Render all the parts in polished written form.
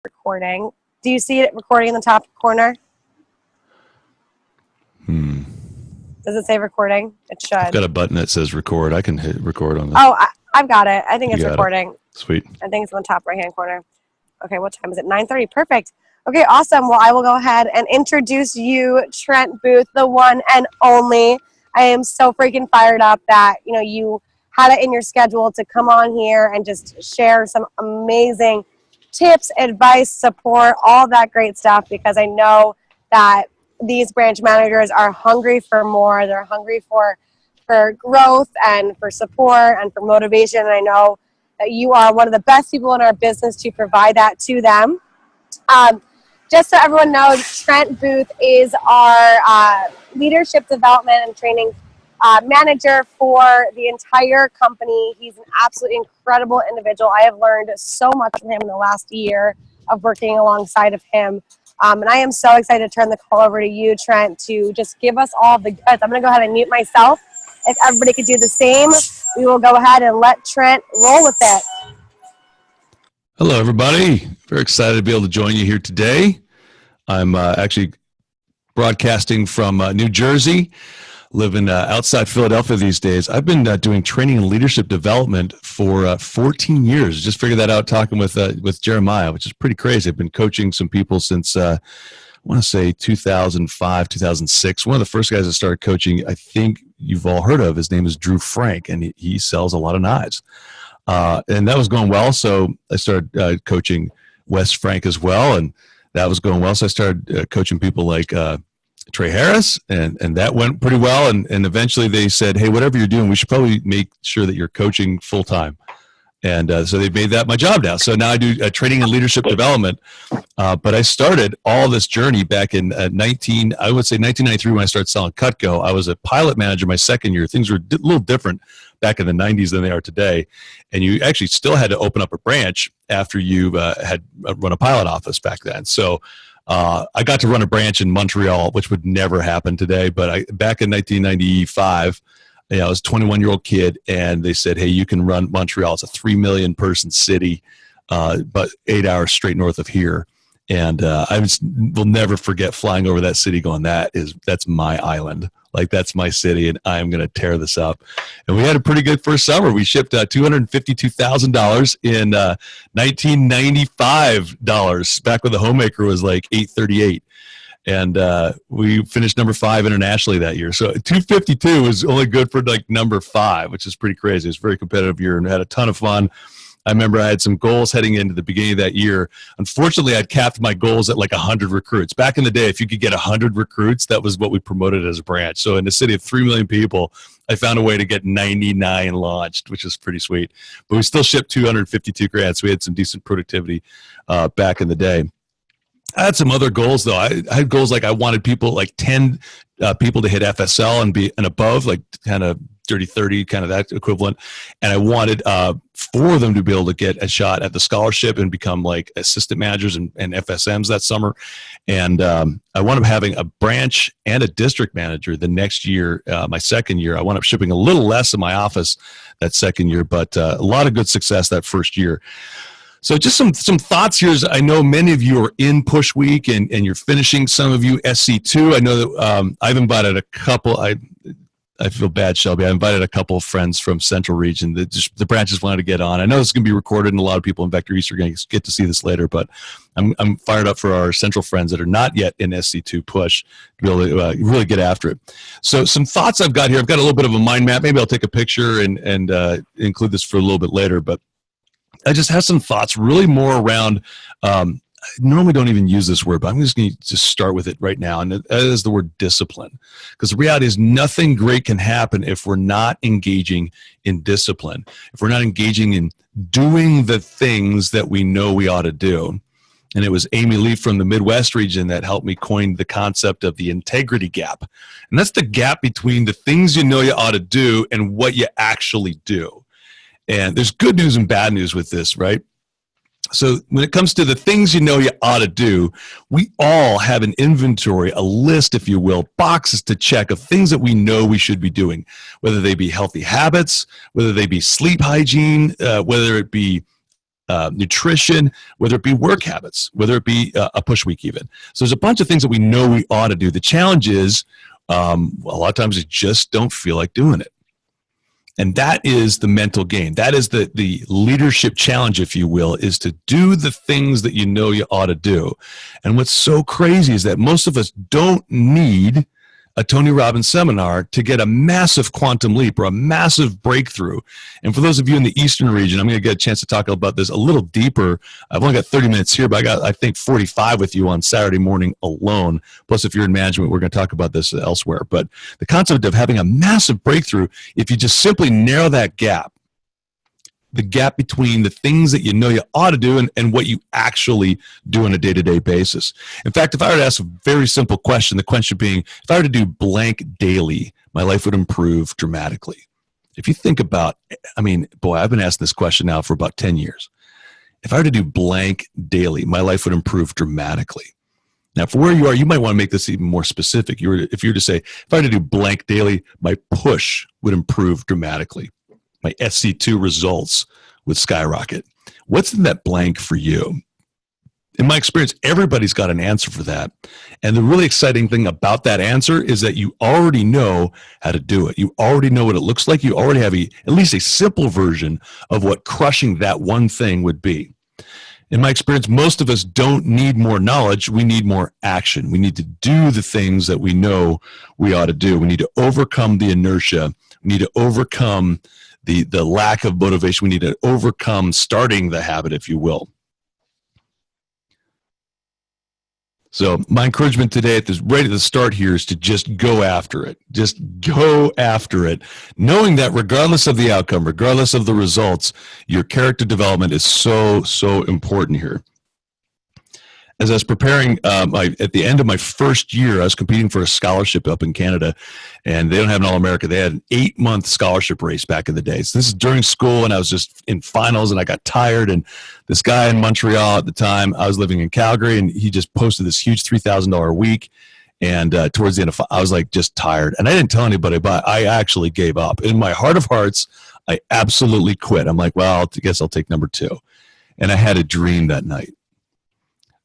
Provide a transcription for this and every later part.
recording. Do you see it recording in the top corner? Does it say recording? It should. I've got a button that says record. I can hit record on this. Oh, I've got it. I think it's recording. Sweet. I think it's in the top right-hand corner. Okay, what time is it? 9:30. Perfect. Okay, awesome. Well, I will go ahead and introduce you, Trent Booth, the one and only. I am so freaking fired up that, you had it in your schedule to come on here and just share some amazing tips, advice, support, all that great stuff, because I know that these branch managers are hungry for more. They're hungry for growth and for support and for motivation. And I know that you are one of the best people in our business to provide that to them. Just so everyone knows, Trent Booth is our leadership development and training manager for the entire company. He's an absolutely incredible individual. I have learned so much from him in the last year of working alongside of him. And I am so excited to turn the call over to you, Trent, to just give us all the goods. I'm going to go ahead and mute myself. If everybody could do the same, we will go ahead and let Trent roll with it. Hello, everybody. Very excited to be able to join you here today. I'm actually broadcasting from New Jersey, living outside Philadelphia these days. I've been doing training and leadership development for 14 years. Just figured that out talking with Jeremiah, which is pretty crazy. I've been coaching some people since, I want to say 2005, 2006. One of the first guys I started coaching, I think you've all heard of. His name is Drew Frank, and he sells a lot of knives. And that was going well, so I started coaching Wes Frank as well, and that was going well. So I started coaching people like Trey Harris, and that went pretty well. And eventually they said, hey, whatever you're doing, we should probably make sure that you're coaching full time. And so they made that my job now. So now I do training and leadership development. But I started all this journey back in 1993 when I started selling Cutco. I was a pilot manager my second year. Things were a little different back in the 90s than they are today. And you actually still had to open up a branch after you had run a pilot office back then. So I got to run a branch in Montreal, which would never happen today. But back in 1995, I was a 21-year-old kid, and they said, hey, you can run Montreal. It's a 3 million person city, but 8 hours straight north of here. And I will never forget flying over that city going, that's my island. Like, that's my city, and I'm going to tear this up. And we had a pretty good first summer. We shipped $252,000 in 1995 dollars, back when the homemaker was like $838. And we finished number 5 internationally that year. So 252 was only good for like number 5, which is pretty crazy. It's a very competitive year and had a ton of fun. I remember I had some goals heading into the beginning of that year. Unfortunately, I'd capped my goals at like 100 recruits. Back in the day, if you could get 100 recruits, that was what we promoted as a branch. So in a city of 3 million people, I found a way to get 99 launched, which is pretty sweet. But we still shipped 252 grants. So we had some decent productivity back in the day. I had some other goals, though. I had goals like I wanted people, like 10 people to hit FSL and above, like kind of dirty 30, kind of that equivalent. And I wanted 4 of them to be able to get a shot at the scholarship and become like assistant managers and FSMs that summer. And I wound up having a branch and a district manager the next year, my second year. I wound up shipping a little less in my office that second year, but a lot of good success that first year. So just some thoughts here. I know many of you are in Push Week and you're finishing, some of you SC2. I know that I've invited a couple. I feel bad, Shelby. I invited a couple of friends from Central Region that the branches wanted to get on. I know this is going to be recorded, and a lot of people in Vector East are going to get to see this later, but I'm fired up for our Central friends that are not yet in SC2 Push to be able to really get after it. So some thoughts I've got here. I've got a little bit of a mind map. Maybe I'll take a picture and include this for a little bit later, but I just have some thoughts really more around, I normally don't even use this word, but I'm just going to start with it right now, and that is the word discipline. Because the reality is nothing great can happen if we're not engaging in discipline, if we're not engaging in doing the things that we know we ought to do. And it was Amy Lee from the Midwest region that helped me coin the concept of the integrity gap. And that's the gap between the things you know you ought to do and what you actually do. And there's good news and bad news with this, right? So when it comes to the things you know you ought to do, we all have an inventory, a list, if you will, boxes to check of things that we know we should be doing, whether they be healthy habits, whether they be sleep hygiene, whether it be nutrition, whether it be work habits, whether it be a push week even. So there's a bunch of things that we know we ought to do. The challenge is a lot of times we just don't feel like doing it. And that is the mental game. That is the leadership challenge, if you will, is to do the things that you know you ought to do. And what's so crazy is that most of us don't need a Tony Robbins seminar to get a massive quantum leap or a massive breakthrough. And for those of you in the Eastern region, I'm going to get a chance to talk about this a little deeper. I've only got 30 minutes here, but I got, I think, 45 with you on Saturday morning alone. Plus, if you're in management, we're going to talk about this elsewhere. But the concept of having a massive breakthrough, if you just simply narrow that gap, the gap between the things that you know you ought to do and what you actually do on a day-to-day basis. In fact, if I were to ask a very simple question, the question being, if I were to do blank daily, my life would improve dramatically. If you think about, I mean, boy, I've been asking this question now for about 10 years. If I were to do blank daily, my life would improve dramatically. Now, for where you are, you might want to make this even more specific. If you were to say, if I were to do blank daily, my push would improve dramatically. My SC2 results would skyrocket. What's in that blank for you? In my experience, everybody's got an answer for that. And the really exciting thing about that answer is that you already know how to do it. You already know what it looks like. You already have at least a simple version of what crushing that one thing would be. In my experience, most of us don't need more knowledge. We need more action. We need to do the things that we know we ought to do. We need to overcome the inertia. We need to overcome the lack of motivation. We need to overcome starting the habit, if you will. So my encouragement today right at the start here is to just go after it. Just go after it, knowing that regardless of the outcome, regardless of the results, your character development is so, so important here. As I was preparing, at the end of my first year, I was competing for a scholarship up in Canada, and they don't have an All-America. They had an 8-month scholarship race back in the day. So this is during school, and I was just in finals, and I got tired. And this guy in Montreal at the time, I was living in Calgary, and he just posted this huge $3,000 a week. And towards the end of, I was like just tired, and I didn't tell anybody, but I actually gave up. In my heart of hearts, I absolutely quit. I'm like, well, I guess I'll take number 2. And I had a dream that night.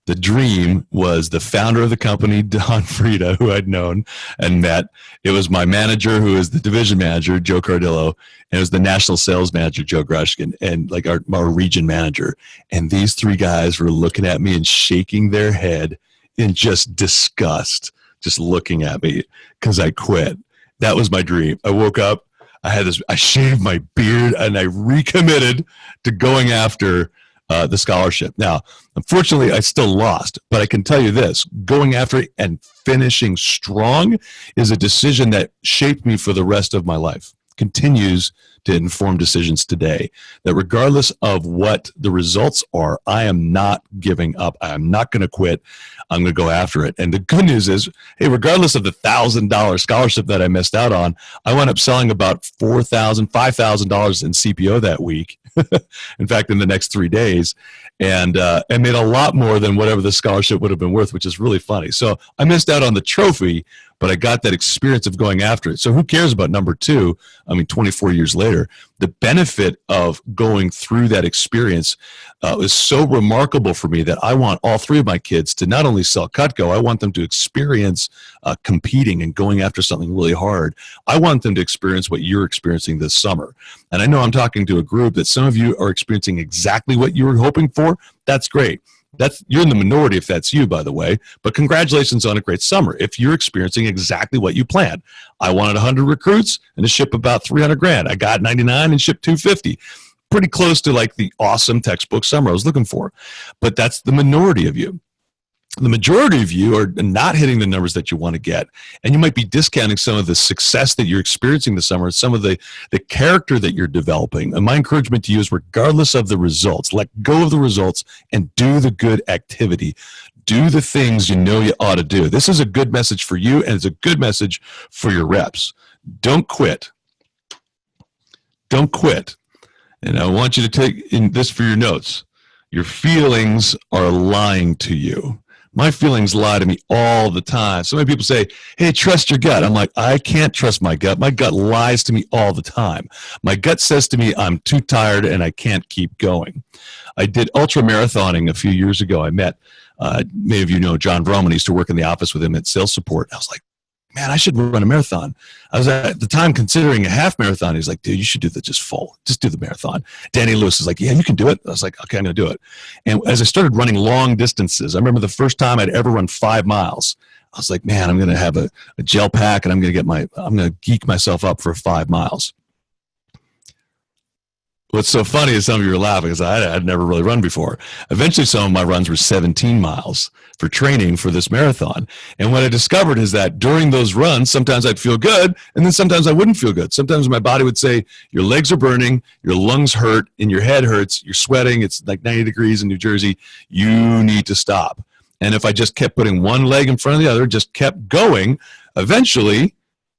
The dream was the founder of the company, Don Frieda, who I'd known and met. It was my manager, who is the division manager, Joe Cardillo, and it was the national sales manager, Joe Grushkin, and like our region manager. And these 3 guys were looking at me and shaking their head in just disgust, just looking at me because I quit. That was my dream. I woke up, I shaved my beard, and I recommitted to going after the scholarship. Now, unfortunately, I still lost, but I can tell you this, going after it and finishing strong is a decision that shaped me for the rest of my life, continues to inform decisions today, that regardless of what the results are, I am not giving up. I am not going to quit. I'm going to go after it. And the good news is, hey, regardless of the $1,000 scholarship that I missed out on, I wound up selling about $4,000, $5,000 in CPO that week. In fact, in the next 3 days, and made a lot more than whatever the scholarship would have been worth, which is really funny. So I missed out on the trophy, but I got that experience of going after it. So who cares about number 2? I mean, 24 years later, the benefit of going through that experience is so remarkable for me that I want all 3 of my kids to not only sell Cutco, I want them to experience competing and going after something really hard. I want them to experience what you're experiencing this summer. And I know I'm talking to a group that some of you are experiencing exactly what you were hoping for. That's great. You're in the minority if that's you, by the way, but congratulations on a great summer if you're experiencing exactly what you planned. I wanted 100 recruits and to ship about 300 grand. I got 99 and shipped 250. Pretty close to like the awesome textbook summer I was looking for. But that's the minority of you. The majority of you are not hitting the numbers that you want to get, and you might be discounting some of the success that you're experiencing this summer, some of the character that you're developing. And my encouragement to you is, regardless of the results, let go of the results and do the good activity. Do the things you know you ought to do. This is a good message for you, and it's a good message for your reps. Don't quit. Don't quit. And I want you to take in this for your notes. Your feelings are lying to you. My feelings lie to me all the time. So many people say, hey, trust your gut. I'm like, I can't trust my gut. My gut lies to me all the time. My gut says to me, I'm too tired and I can't keep going. I did ultra marathoning a few years ago. I met, many of you know John Vroman. I used to work in the office with him at sales support. I was like, man, I should run a marathon. I was at the time considering a half marathon. He's like, dude, you should do the just full. Just do the marathon. Danny Lewis is like, yeah, you can do it. I was like, okay, I'm going to do it. And as I started running long distances, I remember the first time I'd ever run 5 miles. I was like, man, I'm going to have a gel pack and I'm going to geek myself up for 5 miles. What's so funny is some of you are laughing because I'd never really run before. Eventually, some of my runs were 17 miles for training for this marathon. And what I discovered is that during those runs, sometimes I'd feel good, and then sometimes I wouldn't feel good. Sometimes my body would say, your legs are burning, your lungs hurt, and your head hurts, you're sweating, it's like 90 degrees in New Jersey, you need to stop. And if I just kept putting one leg in front of the other, just kept going, eventually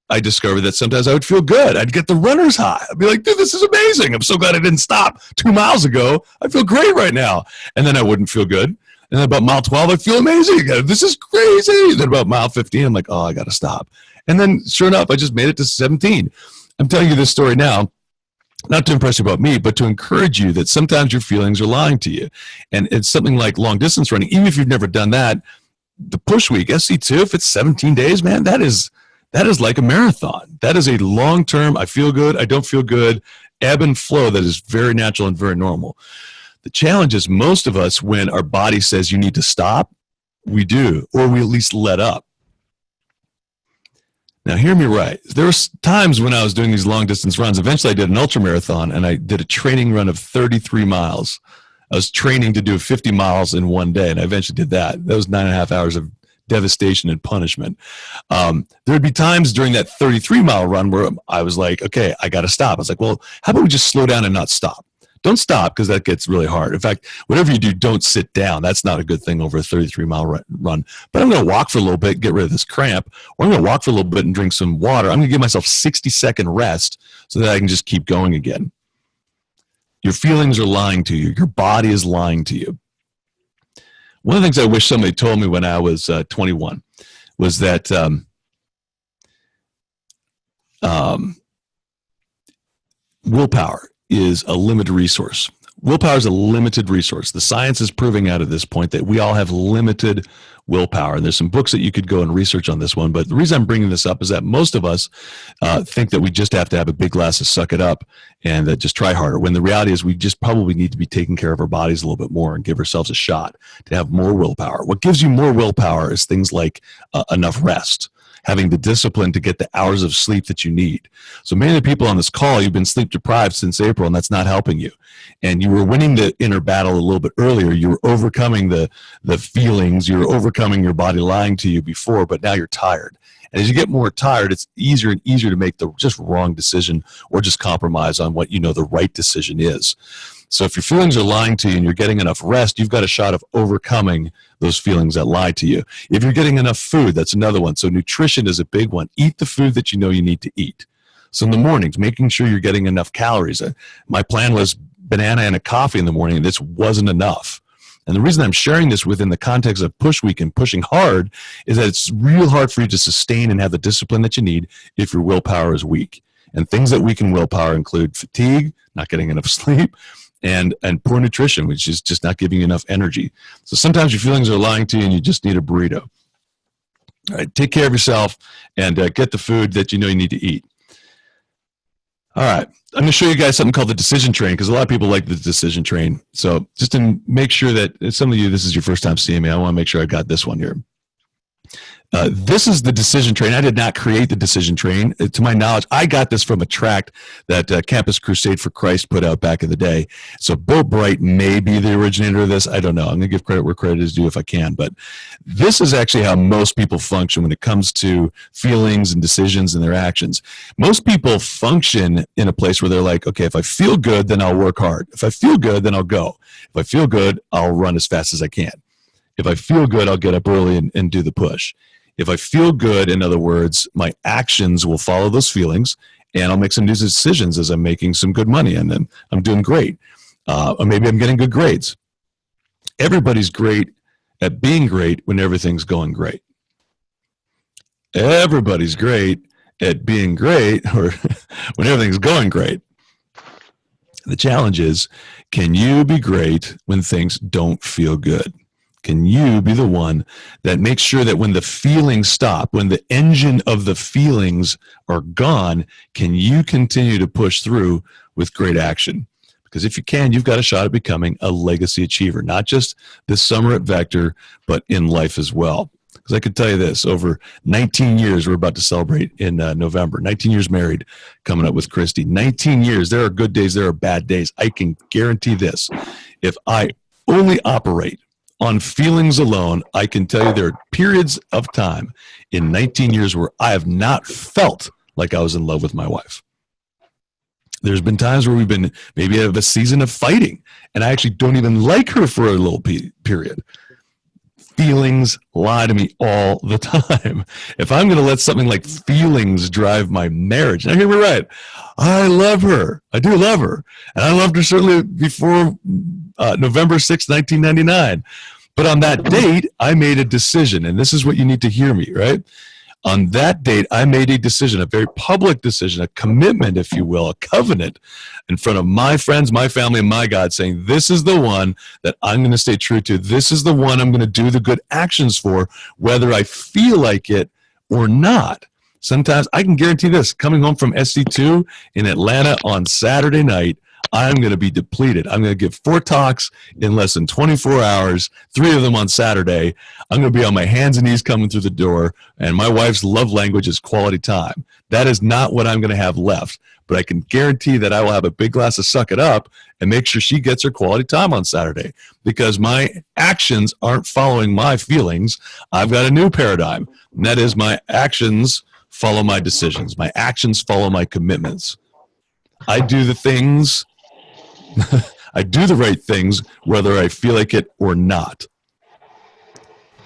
I discovered that sometimes I would feel good. I'd get the runner's high. I'd be like, dude, this is amazing. I'm so glad I didn't stop 2 miles ago. I feel great right now. And then I wouldn't feel good. And then about mile 12, I'd feel amazing again. This is crazy. And then about mile 15, I'm like, oh, I got to stop. And then sure enough, I just made it to 17. I'm telling you this story now, not to impress you about me, but to encourage you that sometimes your feelings are lying to you. And it's something like long distance running. Even if you've never done that, the push week, SC2, if it's 17 days, man, that is like a marathon. That is a long-term, I feel good, I don't feel good, ebb and flow that is very natural and very normal. The challenge is most of us, when our body says you need to stop, we do, or we at least let up. Now, hear me right. There were times when I was doing these long-distance runs. Eventually, I did an ultra-marathon, and I did a training run of 33 miles. I was training to do 50 miles in one day, and I eventually did that. That was 9.5 hours of devastation and punishment. There'd be times during that 33-mile run where I was like, okay, I got to stop. I was like, well, how about we just slow down and not stop? Don't stop because that gets really hard. In fact, whatever you do, don't sit down. That's not a good thing over a 33-mile run. But I'm going to walk for a little bit, get rid of this cramp, or I'm going to walk for a little bit and drink some water. I'm going to give myself 60-second rest so that I can just keep going again. Your feelings are lying to you. Your body is lying to you. One of the things I wish somebody told me when I was 21 was that willpower is a limited resource. Willpower is a limited resource. The science is proving out at this point that we all have limited willpower. And there's some books that you could go and research on this one. But the reason I'm bringing this up is that most of us think that we just have to have a big glass of suck it up and just try harder, when the reality is we just probably need to be taking care of our bodies a little bit more and give ourselves a shot to have more willpower. What gives you more willpower is things like enough rest, having the discipline to get the hours of sleep that you need. So many of the people on this call, you've been sleep deprived since April, and that's not helping you. And you were winning the inner battle a little bit earlier. You were overcoming the feelings. You were overcoming your body lying to you before, but now you're tired. And as you get more tired, it's easier and easier to make the just wrong decision or just compromise on what you know the right decision is. So if your feelings are lying to you and you're getting enough rest, you've got a shot of overcoming those feelings that lie to you. If you're getting enough food, that's another one. So nutrition is a big one. Eat the food that you know you need to eat. So in the mornings, making sure you're getting enough calories. My plan was banana and a coffee in the morning, and this wasn't enough. And the reason I'm sharing this within the context of push week and pushing hard is that it's real hard for you to sustain and have the discipline that you need if your willpower is weak. And things that weaken willpower include fatigue, not getting enough sleep, and poor nutrition, which is just not giving you enough energy. So sometimes your feelings are lying to you and you just need a burrito. All right, take care of yourself and get the food that you know you need to eat. All right, I'm going to show you guys something called the decision train, because a lot of people like the decision train. So just to make sure that some of you, this is your first time seeing me, I want to make sure I got this one here. This is the decision train. I did not create the decision train. To my knowledge, I got this from a tract that Campus Crusade for Christ put out back in the day. So Bill Bright may be the originator of this. I don't know. I'm going to give credit where credit is due if I can. But this is actually how most people function when it comes to feelings and decisions and their actions. Most people function in a place where they're like, okay, if I feel good, then I'll work hard. If I feel good, then I'll go. If I feel good, I'll run as fast as I can. If I feel good, I'll get up early and do the push. If I feel good, in other words, my actions will follow those feelings, and I'll make some new decisions as I'm making some good money, and then I'm doing great. Or maybe I'm getting good grades. Everybody's great at being great when everything's going great. Everybody's great at being great or when everything's going great. The challenge is, can you be great when things don't feel good? Can you be the one that makes sure that when the feelings stop, when the engine of the feelings are gone, can you continue to push through with great action? Because if you can, you've got a shot at becoming a legacy achiever, not just this summer at Vector, but in life as well. Because I can tell you this, over 19 years, we're about to celebrate in November, 19 years married, coming up with Christy. 19 years, there are good days, there are bad days. I can guarantee this. If I only operate on feelings alone, I can tell you there are periods of time in 19 years where I have not felt like I was in love with my wife. There's been times where we've been maybe have a season of fighting, and I actually don't even like her for a little period. Feelings lie to me all the time. If I'm going to let something like feelings drive my marriage, now hear me right, I love her. I do love her. And I loved her certainly before November 6th, 1999. But on that date, I made a decision, and this is what you need to hear me, right? On that date, I made a decision, a very public decision, a commitment, if you will, a covenant in front of my friends, my family, and my God, saying, this is the one that I'm going to stay true to. This is the one I'm going to do the good actions for, whether I feel like it or not. Sometimes I can guarantee this, coming home from SC2 in Atlanta on Saturday night, I'm going to be depleted. I'm going to give 4 talks in less than 24 hours, 3 of them on Saturday. I'm going to be on my hands and knees coming through the door, and my wife's love language is quality time. That is not what I'm going to have left, but I can guarantee that I will have a big glass of Suck It Up and make sure she gets her quality time on Saturday, because my actions aren't following my feelings. I've got a new paradigm, and that is my actions follow my decisions. My actions follow my commitments. I do the things I do the right things, whether I feel like it or not.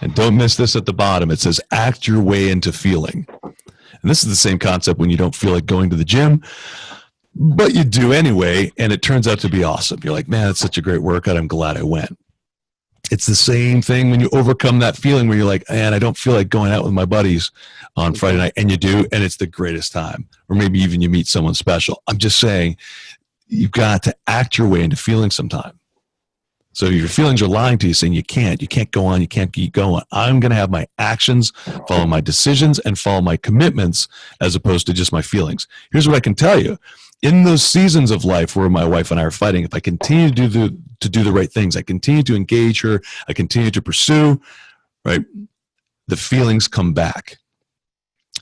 And don't miss this at the bottom. It says, act your way into feeling. And this is the same concept when you don't feel like going to the gym, but you do anyway, and it turns out to be awesome. You're like, man, it's such a great workout. I'm glad I went. It's the same thing when you overcome that feeling where you're like, man, I don't feel like going out with my buddies on Friday night, and you do, and it's the greatest time. Or maybe even you meet someone special. I'm just saying, you've got to act your way into feeling sometime. So your feelings are lying to you, saying you can't go on, you can't keep going. I'm going to have my actions follow my decisions and follow my commitments as opposed to just my feelings. Here's what I can tell you. In those seasons of life where my wife and I are fighting, if I continue to do the right things, I continue to engage her, I continue to pursue, right, the feelings come back.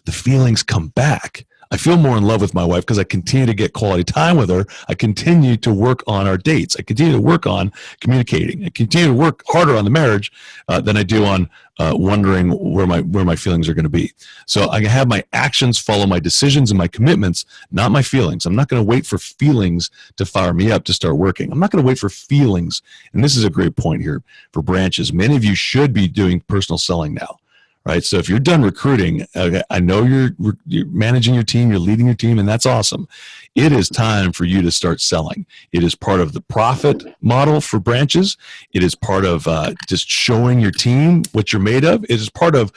The feelings come back. I feel more in love with my wife because I continue to get quality time with her. I continue to work on our dates. I continue to work on communicating. I continue to work harder on the marriage than I do on wondering where my feelings are going to be. So I have my actions follow my decisions and my commitments, not my feelings. I'm not going to wait for feelings to fire me up to start working. I'm not going to wait for feelings. And this is a great point here for branches. Many of you should be doing personal selling now. Right. So if you're done recruiting, I know you're managing your team, you're leading your team, and that's awesome. It is time for you to start selling. It is part of the profit model for branches. It is part of just showing your team what you're made of. It is part of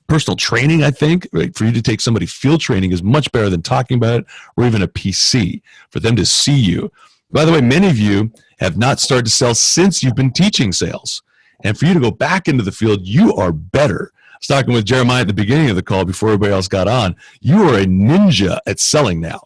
personal training, I think. Right? For you to take somebody field training is much better than talking about it, or even a PC, for them to see you. By the way, many of you have not started to sell since you've been teaching sales. And for you to go back into the field, you are better. I was talking with Jeremiah at the beginning of the call before everybody else got on. You are a ninja at selling now.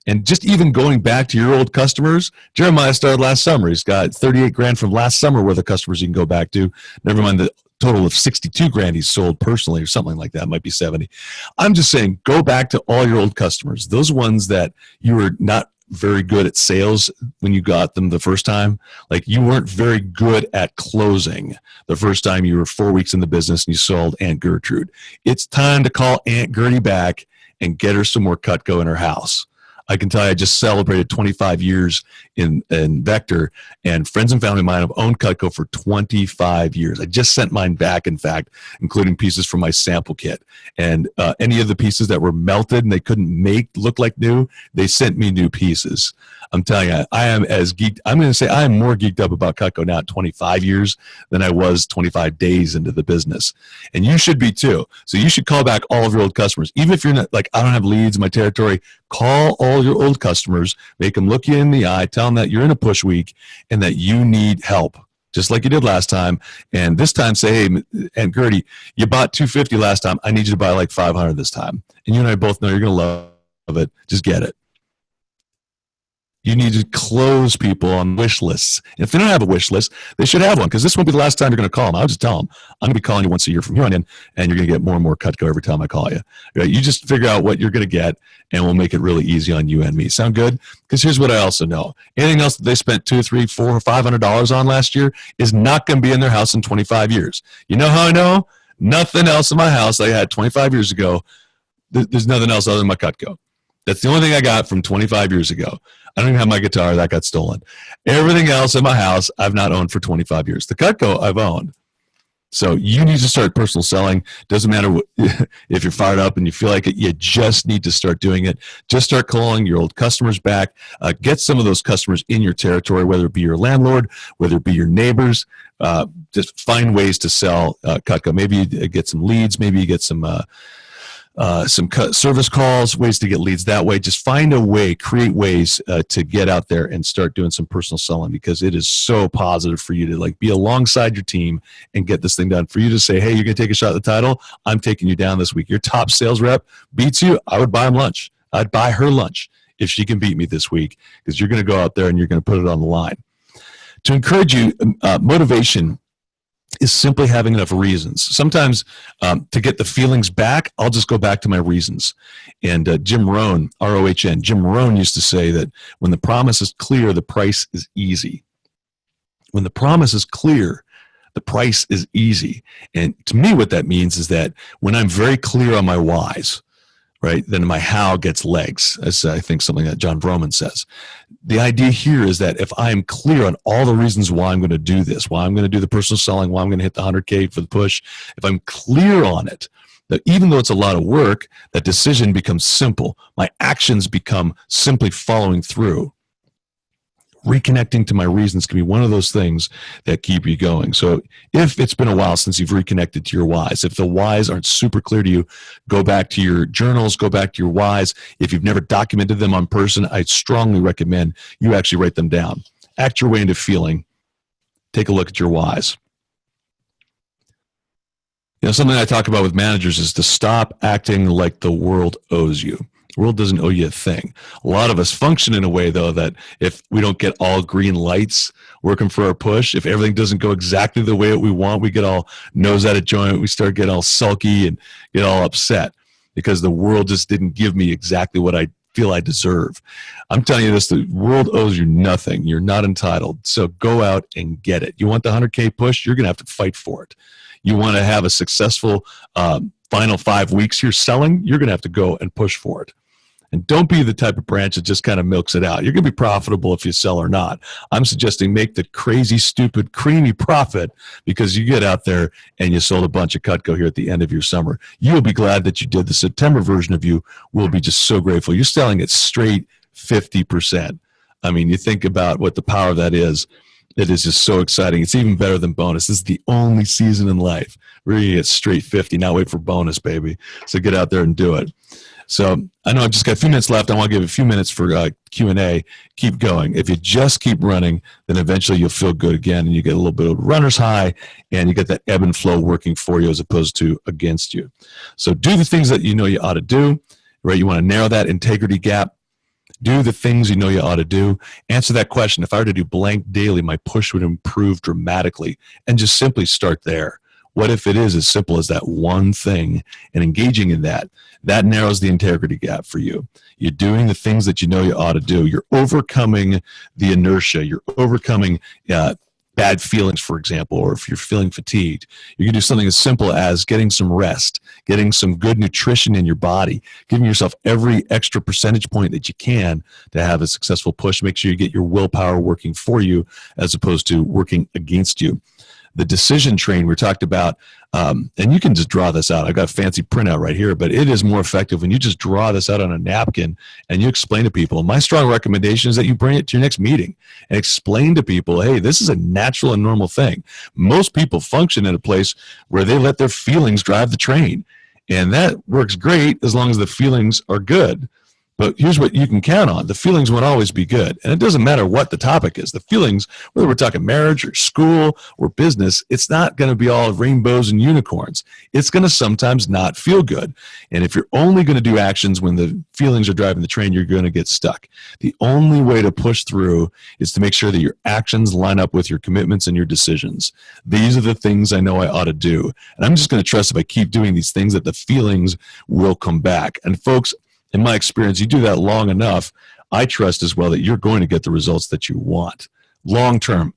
And just even going back to your old customers, Jeremiah started last summer. He's got 38 grand from last summer worth of customers you can go back to. Never mind the total of 62 grand he's sold personally or something like that. It might be 70. I'm just saying, go back to all your old customers, those ones that you were not very good at sales when you got them the first time. Like you weren't very good at closing the first time you were 4 weeks in the business and you sold Aunt Gertrude. It's time to call Aunt Gertie back and get her some more Cutco in her house. I can tell you I just celebrated 25 years in Vector, and friends and family of mine have owned Cutco for 25 years. I just sent mine back, in fact, including pieces from my sample kit. And any of the pieces that were melted and they couldn't make look like new, they sent me new pieces. I'm telling you, I am as geeked. I'm going to say I am more geeked up about Cutco now at 25 years than I was 25 days into the business. And you should be too. So you should call back all of your old customers. Even if you're not like, I don't have leads in my territory, call all your old customers, make them look you in the eye, tell them that you're in a push week and that you need help, just like you did last time. And this time say, hey, and Gertie, you bought 250 last time. I need you to buy like 500 this time. And you and I both know you're going to love it. Just get it. You need to close people on wish lists. And if they don't have a wish list, they should have one, because this won't be the last time you're going to call them. I'll just tell them, I'm going to be calling you once a year from here on in, and you're going to get more and more Cutco every time I call you. Right? You just figure out what you're going to get, and we'll make it really easy on you and me. Sound good? Because here's what I also know. Anything else that they spent $200, $300, $400, $500 on last year is not going to be in their house in 25 years. You know how I know? Nothing else in my house I had 25 years ago. There's nothing else other than my Cutco. That's the only thing I got from 25 years ago. I don't even have my guitar. That got stolen. Everything else in my house, I've not owned for 25 years. The Cutco, I've owned. So you need to start personal selling. Doesn't matter what, if you're fired up and you feel like it, you just need to start doing it. Just start calling your old customers back. Get some of those customers in your territory, whether it be your landlord, whether it be your neighbors. Just find ways to sell Cutco. Maybe you get some leads. Maybe you get some service calls, ways to get leads that way. Just find a way, create ways to get out there and start doing some personal selling, because it is so positive for you to like be alongside your team and get this thing done. For you to say, hey, you're going to take a shot at the title. I'm taking you down this week. Your top sales rep beats you. I would buy him lunch. I'd buy her lunch if she can beat me this week, because you're going to go out there and you're going to put it on the line. To encourage you, motivation is simply having enough reasons. Sometimes to get the feelings back, I'll just go back to my reasons. And Jim Rohn, R-O-H-N, Jim Rohn used to say that when the promise is clear, the price is easy. When the promise is clear, the price is easy. And to me, what that means is that when I'm very clear on my whys, right, then my how gets legs, as I think something that John Vroman says. The idea here is that if I'm clear on all the reasons why I'm going to do this, why I'm going to do the personal selling, why I'm going to hit the 100K for the push, if I'm clear on it, that even though it's a lot of work, that decision becomes simple. My actions become simply following through. Reconnecting to my reasons can be one of those things that keep you going. So if it's been a while since you've reconnected to your whys, if the whys aren't super clear to you, go back to your journals, go back to your whys. If you've never documented them on person, I strongly recommend you actually write them down. Act your way into feeling. Take a look at your whys. You know, something I talk about with managers is to stop acting like the world owes you. The world doesn't owe you a thing. A lot of us function in a way, though, that if we don't get all green lights working for our push, if everything doesn't go exactly the way we want, we get all nose out of joint, we start getting all sulky and get all upset because the world just didn't give me exactly what I feel I deserve. I'm telling you this, the world owes you nothing. You're not entitled. So go out and get it. You want the 100K push? You're going to have to fight for it. You want to have a successful final 5 weeks here selling? You're going to have to go and push for it. And don't be the type of branch that just kind of milks it out. You're going to be profitable if you sell or not. I'm suggesting make the crazy, stupid, creamy profit because you get out there and you sold a bunch of Cutco here at the end of your summer. You'll be glad that you did. The September version of you will be just so grateful. You're selling it straight 50%. I mean, you think about what the power of that is. It is just so exciting. It's even better than bonus. This is the only season in life where you get straight 50. Now wait for bonus, baby. So get out there and do it. So I know I've just got a few minutes left. I want to give a few minutes for Q&A. Keep going. If you just keep running, then eventually you'll feel good again, and you get a little bit of runner's high, and you get that ebb and flow working for you as opposed to against you. So do the things that you know you ought to do, right? You want to narrow that integrity gap. Do the things you know you ought to do. Answer that question. If I were to do blank daily, my push would improve dramatically, and just simply start there. What if it is as simple as that one thing and engaging in that? That narrows the integrity gap for you. You're doing the things that you know you ought to do. You're overcoming the inertia. You're overcoming bad feelings, for example, or if you're feeling fatigued. You can do something as simple as getting some rest, getting some good nutrition in your body, giving yourself every extra percentage point that you can to have a successful push. Make sure you get your willpower working for you as opposed to working against you. The decision train we talked about, and you can just draw this out. I've got a fancy printout right here, but it is more effective when you just draw this out on a napkin and you explain to people. My strong recommendation is that you bring it to your next meeting and explain to people, hey, this is a natural and normal thing. Most people function in a place where they let their feelings drive the train, and that works great as long as the feelings are good. But here's what you can count on. The feelings won't always be good. And it doesn't matter what the topic is. The feelings, whether we're talking marriage or school or business, it's not going to be all rainbows and unicorns. It's going to sometimes not feel good. And if you're only going to do actions when the feelings are driving the train, you're going to get stuck. The only way to push through is to make sure that your actions line up with your commitments and your decisions. These are the things I know I ought to do. And I'm just going to trust if I keep doing these things that the feelings will come back. And folks, in my experience, you do that long enough, I trust as well that you're going to get the results that you want. Long term,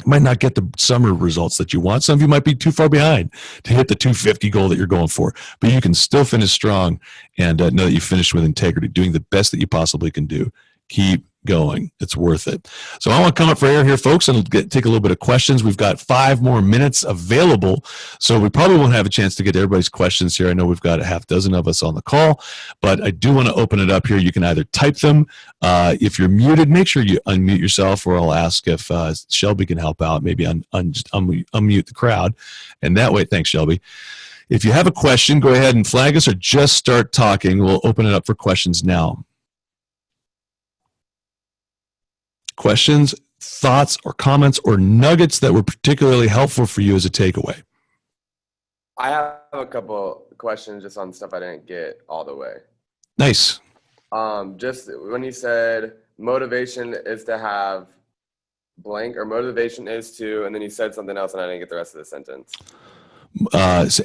you might not get the summer results that you want. Some of you might be too far behind to hit the 250 goal that you're going for, but you can still finish strong and know that you finished with integrity, doing the best that you possibly can do. Keep going. It's worth it. So I want to come up for air here, folks, and take a little bit of questions. We've got 5 more minutes available, so we probably won't have a chance to get to everybody's questions here. I know we've got a half dozen of us on the call, but I do want to open it up here. You can either type them. If you're muted, make sure you unmute yourself, or I'll ask if Shelby can help out, maybe just unmute the crowd. And that way, thanks, Shelby. If you have a question, go ahead and flag us or just start talking. We'll open it up for questions now. Questions, thoughts, or comments, or nuggets that were particularly helpful for you as a takeaway? I have a couple questions just on stuff I didn't get all the way. Nice. Just when you said motivation is to have blank, or motivation is to, and then you said something else and I didn't get the rest of the sentence.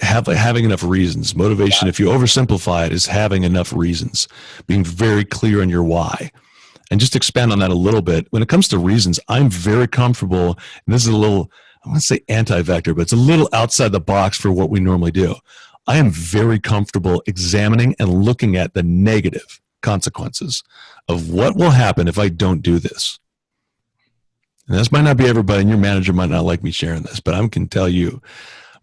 Having enough reasons. Motivation, if you oversimplify it, is having enough reasons, being very clear on your why. And just expand on that a little bit. When it comes to reasons, I'm very comfortable, and this is a little, I want to say anti-vector, but it's a little outside the box for what we normally do. I am very comfortable examining and looking at the negative consequences of what will happen if I don't do this. And this might not be everybody, and your manager might not like me sharing this, but I can tell you,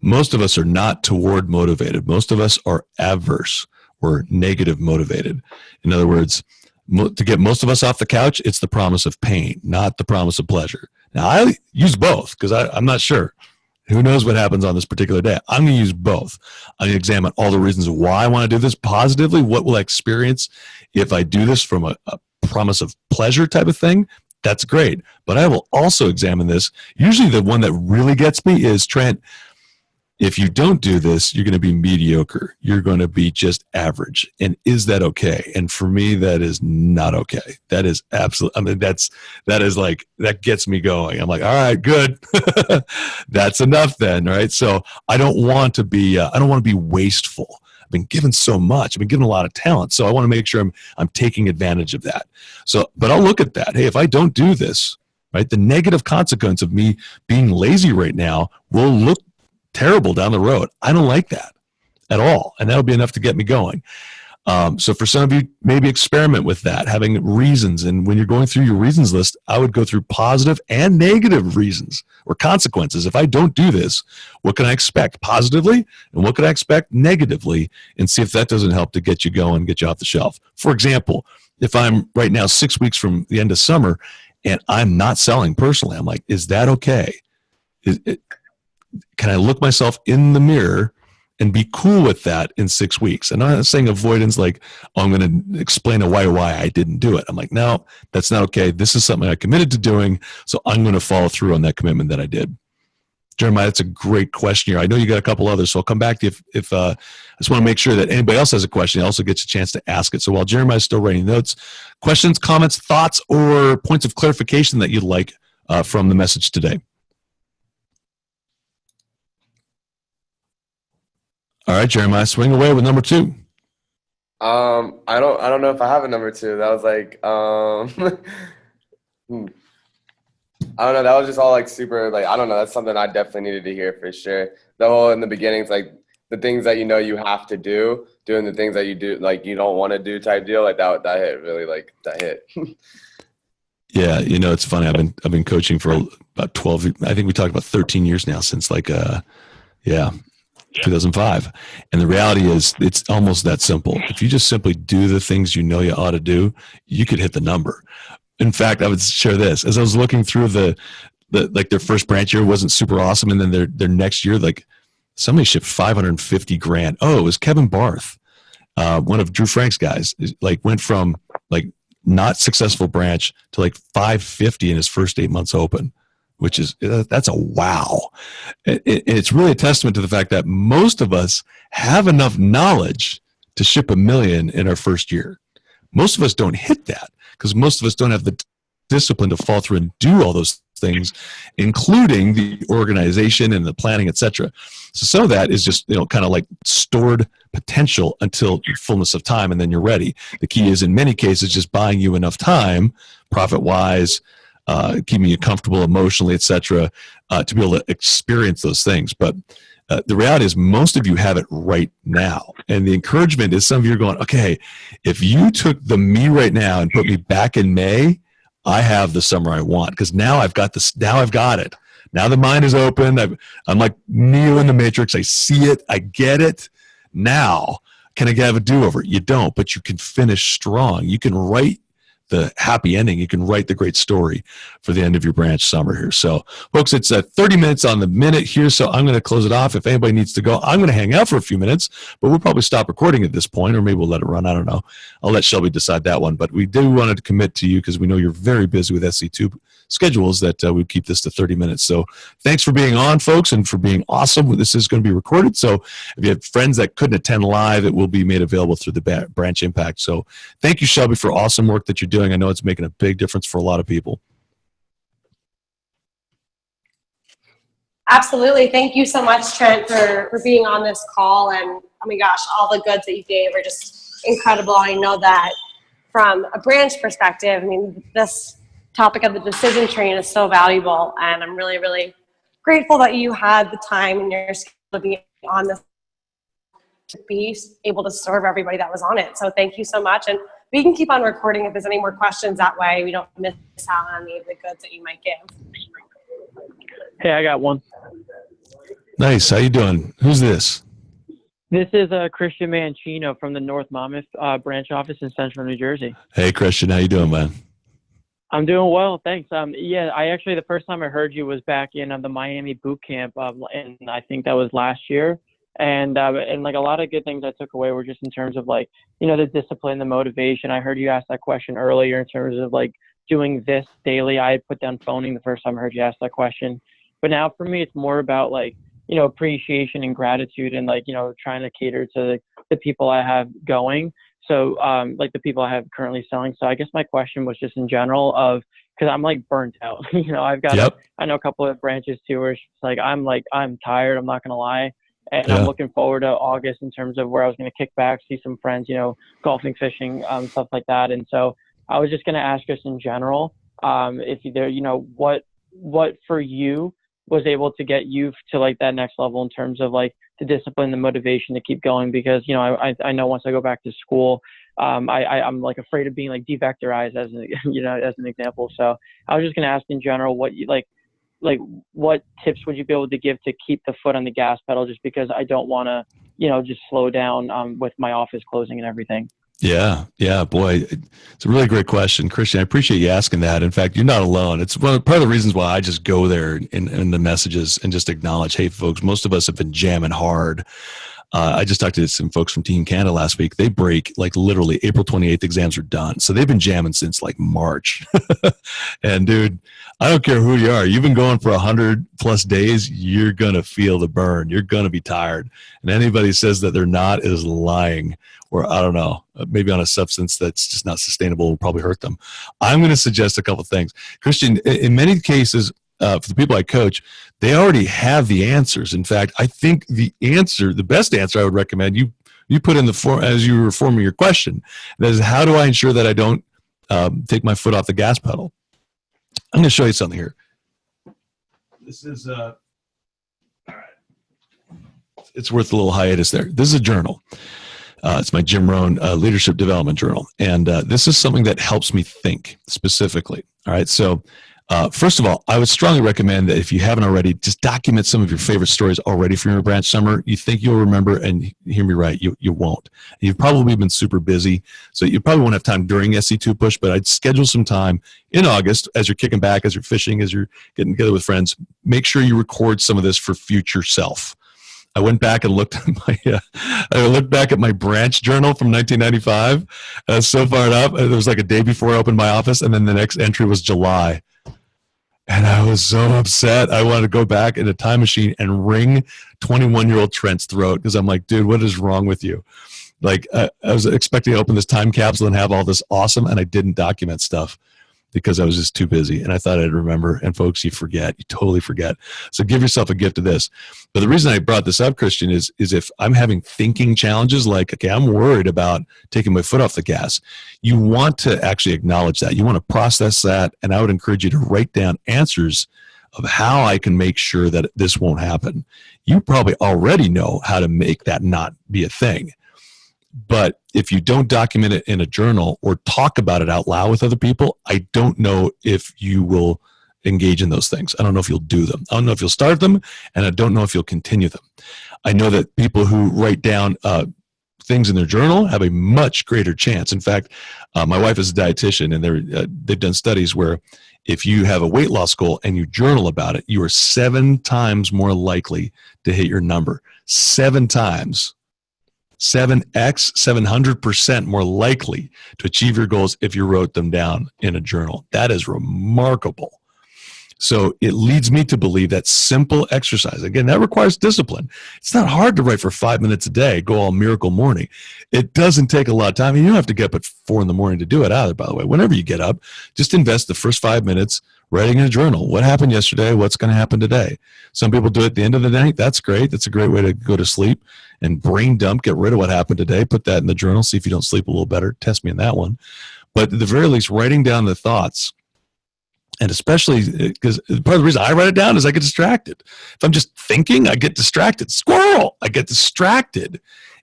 most of us are not toward motivated. Most of us are adverse or negative motivated. In other words, to get most of us off the couch, it's the promise of pain, not the promise of pleasure. Now, I use both because I'm not sure. Who knows what happens on this particular day? I'm going to use both. I'm going to examine all the reasons why I want to do this positively. What will I experience if I do this from a promise of pleasure type of thing? That's great. But I will also examine this. Usually the one that really gets me is, Trent, if you don't do this, you're going to be mediocre. You're going to be just average. And is that okay? And for me, that is not okay. That is absolutely, I mean, that is like, that gets me going. I'm like, all right, good. That's enough then, right? So I don't want to be wasteful. I've been given so much. I've been given a lot of talent. So I want to make sure I'm taking advantage of that. So, but I'll look at that. Hey, if I don't do this, right, the negative consequence of me being lazy right now will look terrible down the road. I don't like that at all. And that'll be enough to get me going. So for some of you, maybe experiment with that, having reasons. And when you're going through your reasons list, I would go through positive and negative reasons or consequences. If I don't do this, what can I expect positively? And what can I expect negatively? And see if that doesn't help to get you going, get you off the shelf. For example, if I'm right now 6 weeks from the end of summer and I'm not selling personally, I'm like, is that okay? Can I look myself in the mirror and be cool with that in 6 weeks? And I'm not saying avoidance like, oh, I'm going to explain why I didn't do it. I'm like, no, that's not okay. This is something I committed to doing, so I'm going to follow through on that commitment that I did. Jeremiah, that's a great question here. I know you got a couple others, so I'll come back to you if I just want to make sure that anybody else has a question, also gets a chance to ask it. So while Jeremiah's still writing notes, questions, comments, thoughts, or points of clarification that you'd like from the message today? All right, Jeremiah, swing away with number 2. I don't know if I have a number 2. That was like, I don't know. That was just all like super, like, I don't know. That's something I definitely needed to hear for sure. The whole in the beginnings, like the things that you know you have to do, doing the things that you do, like you don't want to do type deal. Like that hit really, like that hit. Yeah, you know, it's funny. I've been coaching for about 12. I think we talked about 13 years now, since like 2005. And the reality is, it's almost that simple. If you just simply do the things you know you ought to do, you could hit the number. In fact, I would share this as I was looking through the like their first branch year wasn't super awesome, and then their next year, like somebody shipped 550 grand. Oh, it was Kevin Barth, one of Drew Frank's guys. Like went from like not successful branch to like 550 in his first 8 months open, which is, that's a wow. It's really a testament to the fact that most of us have enough knowledge to ship 1 million in our first year. Most of us don't hit that because most of us don't have the discipline to fall through and do all those things, including the organization and the planning, etc. So some of that is just, you know, kind of like stored potential until fullness of time, and then you're ready. The key is, in many cases, just buying you enough time, profit-wise, keeping you comfortable emotionally, etc., to be able to experience those things. But the reality is, most of you have it right now. And the encouragement is, some of you are going, okay, if you took the me right now and put me back in May, I have the summer I want, because now I've got this. Now I've got it. Now the mind is open. I'm like Neo in the Matrix. I see it. I get it. Now, can I have a do-over? You don't, but you can finish strong. You can write the happy ending. You can write the great story for the end of your branch summer here. So, folks, it's 30 minutes on the minute here, so I'm going to close it off. If anybody needs to go, I'm going to hang out for a few minutes, but we'll probably stop recording at this point, or maybe we'll let it run. I don't know. I'll let Shelby decide that one, but we do want to commit to you, because we know you're very busy with SC2 schedules, that we keep this to 30 minutes. So thanks for being on, folks, and for being awesome. This is going to be recorded, so if you have friends that couldn't attend live, it will be made available through the Branch Impact. So thank you, Shelby, for awesome work that you're doing. I know it's making a big difference for a lot of people. Absolutely. Thank you so much, Trent, for being on this call. And oh my gosh, all the goods that you gave are just incredible. I know that from a branch perspective, I mean, this topic of the decision tree is so valuable. And I'm really, really grateful that you had the time in your schedule to be on this, to be able to serve everybody that was on it. So thank you so much. And we can keep on recording if there's any more questions. That way we don't miss out on any of the goods that you might give. Hey, I got one. Nice. How you doing? Who's this? This is Christian Mancino from the North Monmouth branch office in Central New Jersey. Hey, Christian. How you doing, man? I'm doing well, thanks. Yeah, I actually, the first time I heard you was back in the Miami boot camp, and I think that was last year. And like a lot of good things I took away were just in terms of like, you know, the discipline, the motivation. I heard you ask that question earlier in terms of like doing this daily. I had put down phoning the first time I heard you ask that question. But now for me, it's more about like, you know, appreciation and gratitude, and like, you know, trying to cater to the people I have going. So like the people I have currently selling. So I guess my question was just in general of, because I'm like burnt out. You know, I've got I know a couple of branches too where it's like I'm tired. I'm not gonna lie. And I'm looking forward to August in terms of where I was going to kick back, see some friends, you know, golfing, fishing, stuff like that. And so I was just going to ask us in general, if there, you know, what for you was able to get you to like that next level in terms of like the discipline, the motivation to keep going, because, you know, I know once I go back to school, I'm like afraid of being like devectorized as an, you know, as an example. So I was just going to ask in general what you like what tips would you be able to give to keep the foot on the gas pedal, just because I don't want to, you know, just slow down with my office closing and everything. Yeah, boy, it's a really great question, Christian. I appreciate you asking that. In fact, you're not alone. It's part of the reasons why I just go there in the messages and just acknowledge, hey, folks, most of us have been jamming hard. I just talked to some folks from Team Canada last week. They break like literally April 28th exams are done. So they've been jamming since like March. And dude, I don't care who you are. You've been going for 100+ days. You're going to feel the burn. You're going to be tired. And anybody says that they're not is lying, or I don't know, maybe on a substance that's just not sustainable will probably hurt them. I'm going to suggest a couple of things. Christian, in many cases, for the people I coach, they already have the answers. In fact, I think the best answer I would recommend you put in the form as you were forming your question. That is, how do I ensure that I don't take my foot off the gas pedal? I'm going to show you something here. This is all right. It's worth a little hiatus there. This is a journal. It's my Jim Rohn Leadership Development Journal. And this is something that helps me think specifically. All right. So, first of all, I would strongly recommend that if you haven't already, just document some of your favorite stories already from your branch summer. You think you'll remember, and hear me right, you won't. You've probably been super busy, so you probably won't have time during SC2 push, but I'd schedule some time in August as you're kicking back, as you're fishing, as you're getting together with friends. Make sure you record some of this for future self. I went back and looked at my branch journal from 1995. I was so fired up. It was like a day before I opened my office, and then the next entry was July. And I was so upset. I wanted to go back in a time machine and wring 21-year-old Trent's throat because I'm like, dude, what is wrong with you? Like, I was expecting to open this time capsule and have all this awesome, and I didn't document stuff because I was just too busy. And I thought I'd remember. And folks, you forget. You totally forget. So give yourself a gift of this. But the reason I brought this up, Christian, is if I'm having thinking challenges, like, okay, I'm worried about taking my foot off the gas, you want to actually acknowledge that. You want to process that. And I would encourage you to write down answers of how I can make sure that this won't happen. You probably already know how to make that not be a thing. But if you don't document it in a journal or talk about it out loud with other people, I don't know if you will engage in those things. I don't know if you'll do them. I don't know if you'll start them, and I don't know if you'll continue them. I know that people who write down things in their journal have a much greater chance. In fact, my wife is a dietitian, and they've done studies where if you have a weight loss goal and you journal about it, you are 7 times more likely to hit your number. 7 times. 7x, 700% more likely to achieve your goals if you wrote them down in a journal. That is remarkable. So it leads me to believe that simple exercise, again, that requires discipline. It's not hard to write for 5 minutes a day, go all miracle morning. It doesn't take a lot of time. You don't have to get up at 4 in the morning to do it either, by the way. Whenever you get up, just invest the first 5 minutes writing in a journal. What happened yesterday? What's going to happen today? Some people do it at the end of the night. That's great. That's a great way to go to sleep and brain dump, get rid of what happened today, put that in the journal, see if you don't sleep a little better. Test me in that one. But at the very least, writing down the thoughts, and especially because part of the reason I write it down is I get distracted. If I'm just thinking, I get distracted. Squirrel! I get distracted.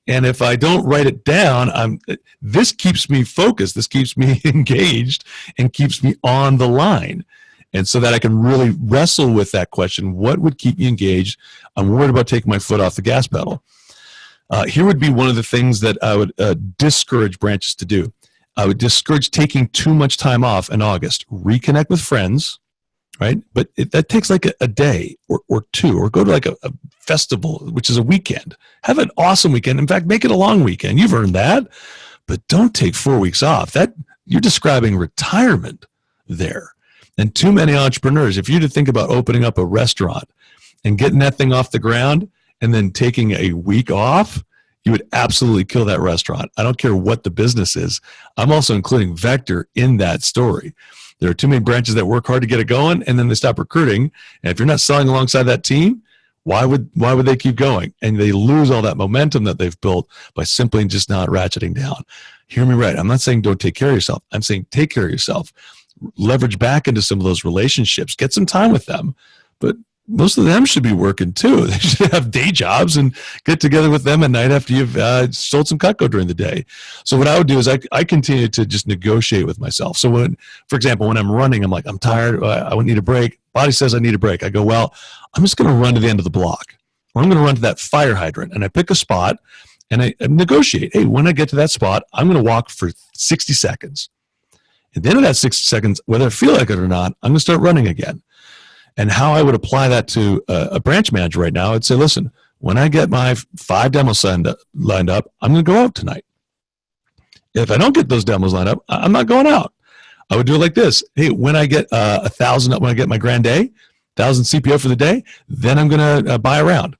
And if I don't write it down, this keeps me focused. This keeps me engaged and keeps me on the line. And so that I can really wrestle with that question, what would keep me engaged? I'm worried about taking my foot off the gas pedal. Here would be one of the things that I would discourage branches to do. I would discourage taking too much time off in August. Reconnect with friends, right? But that takes like a day or two, or go to like a festival, which is a weekend. Have an awesome weekend. In fact, make it a long weekend. You've earned that. But don't take 4 weeks off. That you're describing retirement there. And too many entrepreneurs, if you to think about opening up a restaurant and getting that thing off the ground and then taking a week off, you would absolutely kill that restaurant. I don't care what the business is. I'm also including Vector in that story. There are too many branches that work hard to get it going, and then they stop recruiting. And if you're not selling alongside that team, why would they keep going? And they lose all that momentum that they've built by simply just not ratcheting down. Hear me right. I'm not saying don't take care of yourself. I'm saying take care of yourself. Leverage back into some of those relationships. Get some time with them. But most of them should be working too. They should have day jobs and get together with them at night after you've sold some Cutco during the day. So what I would do is I continue to just negotiate with myself. So when, for example, when I'm running, I'm like, I'm tired. I need a break. Body says I need a break. I go, well, I'm just going to run to the end of the block. Or I'm going to run to that fire hydrant. And I pick a spot and I negotiate. Hey, when I get to that spot, I'm going to walk for 60 seconds. At the end of that 60 seconds, whether I feel like it or not, I'm going to start running again. And how I would apply that to a branch manager right now, I'd say, listen, when I get my 5 demos lined up, I'm going to go out tonight. If I don't get those demos lined up, I'm not going out. I would do it like this. Hey, when I get 1,000, when I get my grand day, 1,000 CPO for the day, then I'm going to buy a round.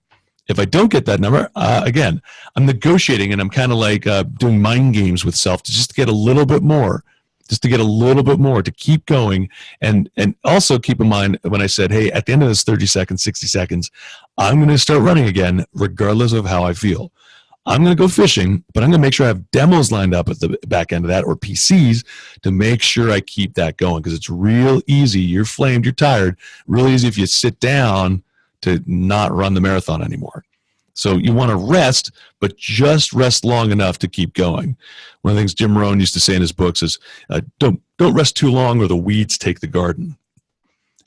If I don't get that number, again, I'm negotiating, and I'm kind of like doing mind games with self to just get a little bit more. Just to get a little bit more, to keep going. And also keep in mind when I said, hey, at the end of this 30 seconds, 60 seconds, I'm going to start running again, regardless of how I feel. I'm going to go fishing, but I'm going to make sure I have demos lined up at the back end of that, or PCs, to make sure I keep that going, because it's real easy. You're flamed, you're tired. Real easy if you sit down to not run the marathon anymore. So you want to rest, but just rest long enough to keep going. One of the things Jim Rohn used to say in his books is, don't rest too long or the weeds take the garden.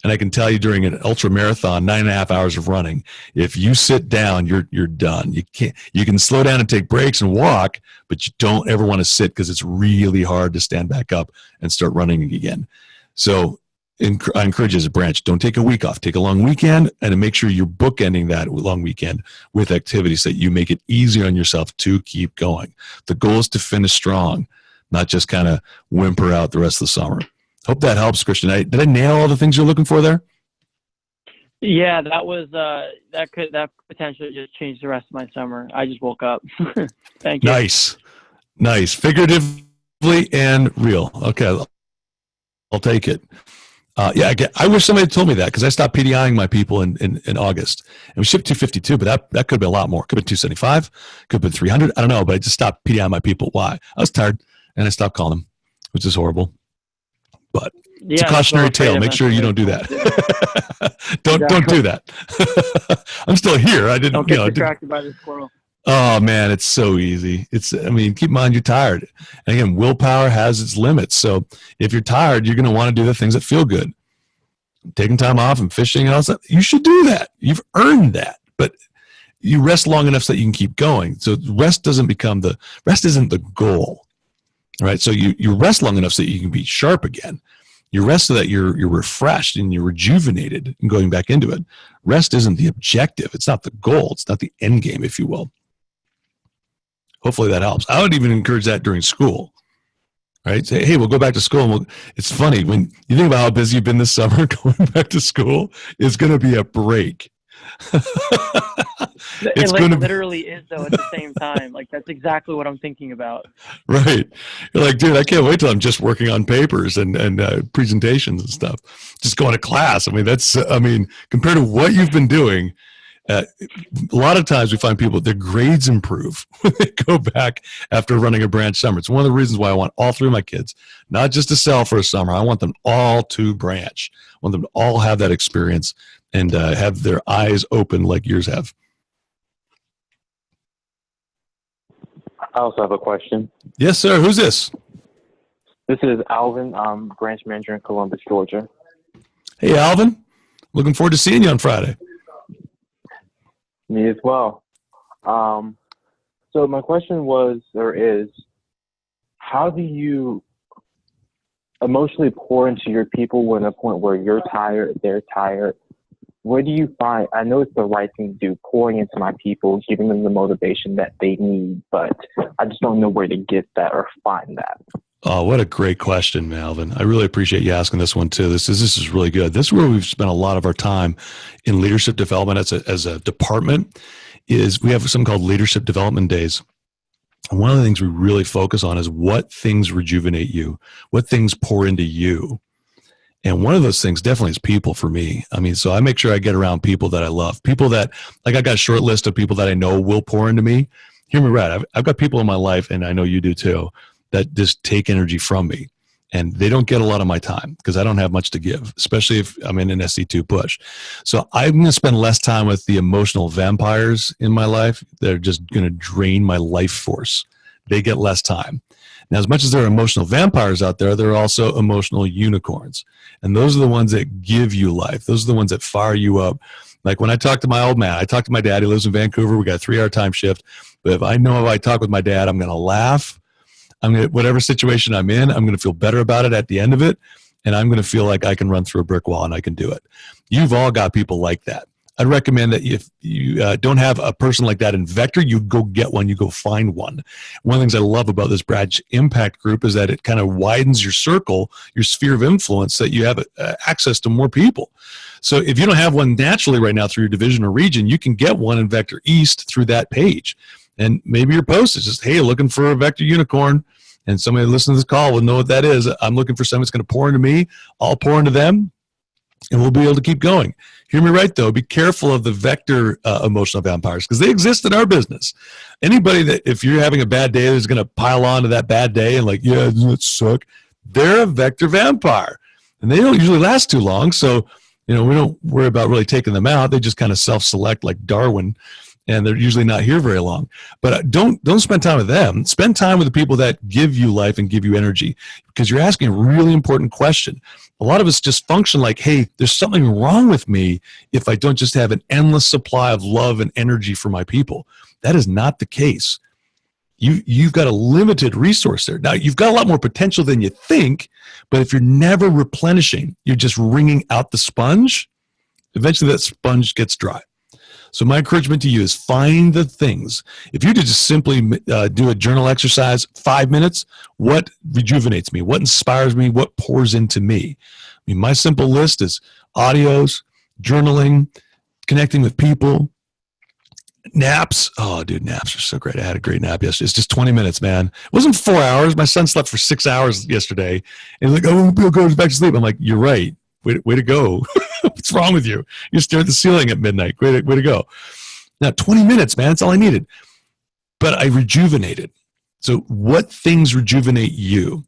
And I can tell you, during an ultra marathon, 9.5 hours of running, if you sit down, you're done. You can slow down and take breaks and walk, but you don't ever want to sit, because it's really hard to stand back up and start running again. So I encourage you as a branch, don't take a week off. Take a long weekend, and make sure you're bookending that long weekend with activities that you make it easier on yourself to keep going. The goal is to finish strong, not just kind of whimper out the rest of the summer. Hope that helps, Christian. Did I nail all the things you're looking for there? Yeah, that was that potentially just changed the rest of my summer. I just woke up. Thank you. Nice. Figuratively and real. Okay, I'll take it. I wish somebody had told me that, because I stopped PDIing my people in August, and we shipped 252, but that could have been a lot more. Could have been 275, could have been 300. I don't know, but I just stopped PDIing my people. Why? I was tired, and I stopped calling them, which is horrible. But it's a cautionary tale. Make sure you don't do that. Don't do that. I'm still here. I didn't. Don't get distracted by the squirrel. Oh man, it's so easy. Keep in mind you're tired. And again, willpower has its limits. So if you're tired, you're going to want to do the things that feel good. Taking time off and fishing and all that, you should do that. You've earned that. But you rest long enough so that you can keep going. So rest isn't the goal. Right? So you rest long enough so that you can be sharp again. You rest so that you're refreshed and you're rejuvenated and going back into it. Rest isn't the objective. It's not the goal. It's not the end game, if you will. Hopefully that helps. I would even encourage that during school. Right? Say, hey, we'll go back to school. And it's funny, when you think about how busy you've been this summer, going back to school is going to be a break. It literally is, though, at the same time. Like, that's exactly what I'm thinking about. Right. You're like, dude, I can't wait till I'm just working on papers and presentations and stuff. Just going to class. Compared to what you've been doing, a lot of times we find people, their grades improve when they go back after running a branch summer. It's one of the reasons why I want all three of my kids, not just to sell for a summer. I want them all to branch. I want them to all have that experience and have their eyes open like yours have. I also have a question. Yes, sir. Who's this? This is Alvin. I'm branch manager in Columbus, Georgia. Hey, Alvin. Looking forward to seeing you on Friday. Me as well. So my question is, how do you emotionally pour into your people when at a point where you're tired, they're tired? Where do you find, I know it's the right thing to do, pouring into my people, giving them the motivation that they need, but I just don't know where to get that or find that. Oh, what a great question, Alvin. I really appreciate you asking this one too. This is really good. This is where we've spent a lot of our time in leadership development as a department. Is we have something called leadership development days. And one of the things we really focus on is what things rejuvenate you, what things pour into you. And one of those things definitely is people for me. So I make sure I get around people that I love, people that, like, I got a short list of people that I know will pour into me. Hear me right. I've got people in my life, and I know you do too, that just take energy from me. And they don't get a lot of my time because I don't have much to give, especially if I'm in an SC2 push. So I'm going to spend less time with the emotional vampires in my life. They're just going to drain my life force. They get less time. Now, as much as there are emotional vampires out there, there are also emotional unicorns. And those are the ones that give you life. Those are the ones that fire you up. Like when I talk to my old man, I talk to my dad. He lives in Vancouver. We got a 3-hour time shift. But if I talk with my dad, I'm going to laugh. Whatever situation I'm in, I'm going to feel better about it at the end of it. And I'm going to feel like I can run through a brick wall and I can do it. You've all got people like that. I'd recommend that if you don't have a person like that in Vector, you go get one, you go find one. One of the things I love about this Branch Impact Group is that it kind of widens your circle, your sphere of influence, so that you have access to more people. So if you don't have one naturally right now through your division or region, you can get one in Vector East through that page. And maybe your post is just, hey, looking for a Vector unicorn. And somebody listening to this call will know what that is. I'm looking for someone that's going to pour into me. I'll pour into them. and we'll be able to keep going. Hear me right, though. Be careful of the vector emotional vampires, because they exist in our business. Anybody that, if you're having a bad day, is going to pile on to that bad day and like, yeah, it suck. They're a vector vampire, and they don't usually last too long. So, we don't worry about really taking them out. They just kind of self-select like Darwin, and they're usually not here very long. But don't spend time with them. Spend time with the people that give you life and give you energy, because you're asking a really important question. A lot of us just function like, hey, there's something wrong with me if I don't just have an endless supply of love and energy for my people. That is not the case. You've got a limited resource there. Now, you've got a lot more potential than you think, but if you're never replenishing, you're just wringing out the sponge, eventually that sponge gets dry. So my encouragement to you is find the things. If you just simply do a journal exercise, 5 minutes, what rejuvenates me? What inspires me? What pours into me? I mean, my simple list is audios, journaling, connecting with people, naps. Oh, dude, naps are so great. I had a great nap yesterday. It's just 20 minutes, man. It wasn't 4 hours. My son slept for 6 hours yesterday. And he's like, oh, we'll go back to sleep. I'm like, you're right. Way to go. What's wrong with you? You stare at the ceiling at midnight. Way to go. Now, 20 minutes, man. That's all I needed. But I rejuvenated. So what things rejuvenate you?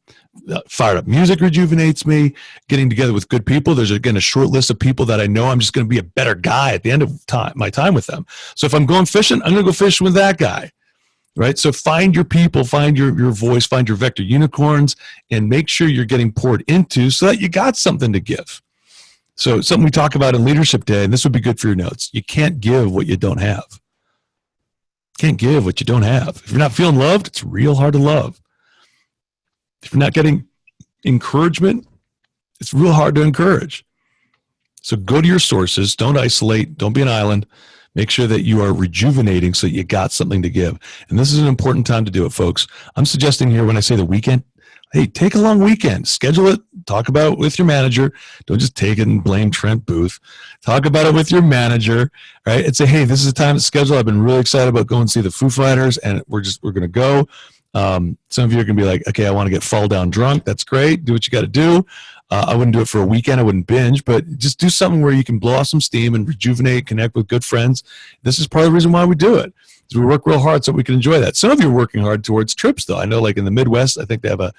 Fired up music rejuvenates me. Getting together with good people. There's, again, a short list of people that I know I'm just going to be a better guy at the end of my time with them. So if I'm going fishing, I'm going to go fishing with that guy. Right? So find your people, find your voice, find your vector unicorns, and make sure you're getting poured into so that you got something to give. So something we talk about in Leadership Day, and this would be good for your notes. You can't give what you don't have. Can't give what you don't have. If you're not feeling loved, it's real hard to love. If you're not getting encouragement, it's real hard to encourage. So go to your sources. Don't isolate. Don't be an island. Make sure that you are rejuvenating so that you got something to give. And this is an important time to do it, folks. I'm suggesting here when I say the weekend, hey, take a long weekend. Schedule it. Talk about it with your manager. Don't just take it and blame Trent Booth. Talk about it with your manager, right? And say, hey, this is the time to schedule. I've been really excited about going to see the Foo Fighters, and we're going to go. Some of you are going to be like, okay, I want to get fall down drunk. That's great. Do what you got to do. I wouldn't do it for a weekend. I wouldn't binge, but just do something where you can blow off some steam and rejuvenate, connect with good friends. This is part of the reason why we do it. Is we work real hard so we can enjoy that. Some of you are working hard towards trips, though. I know, like in the Midwest, I think they have a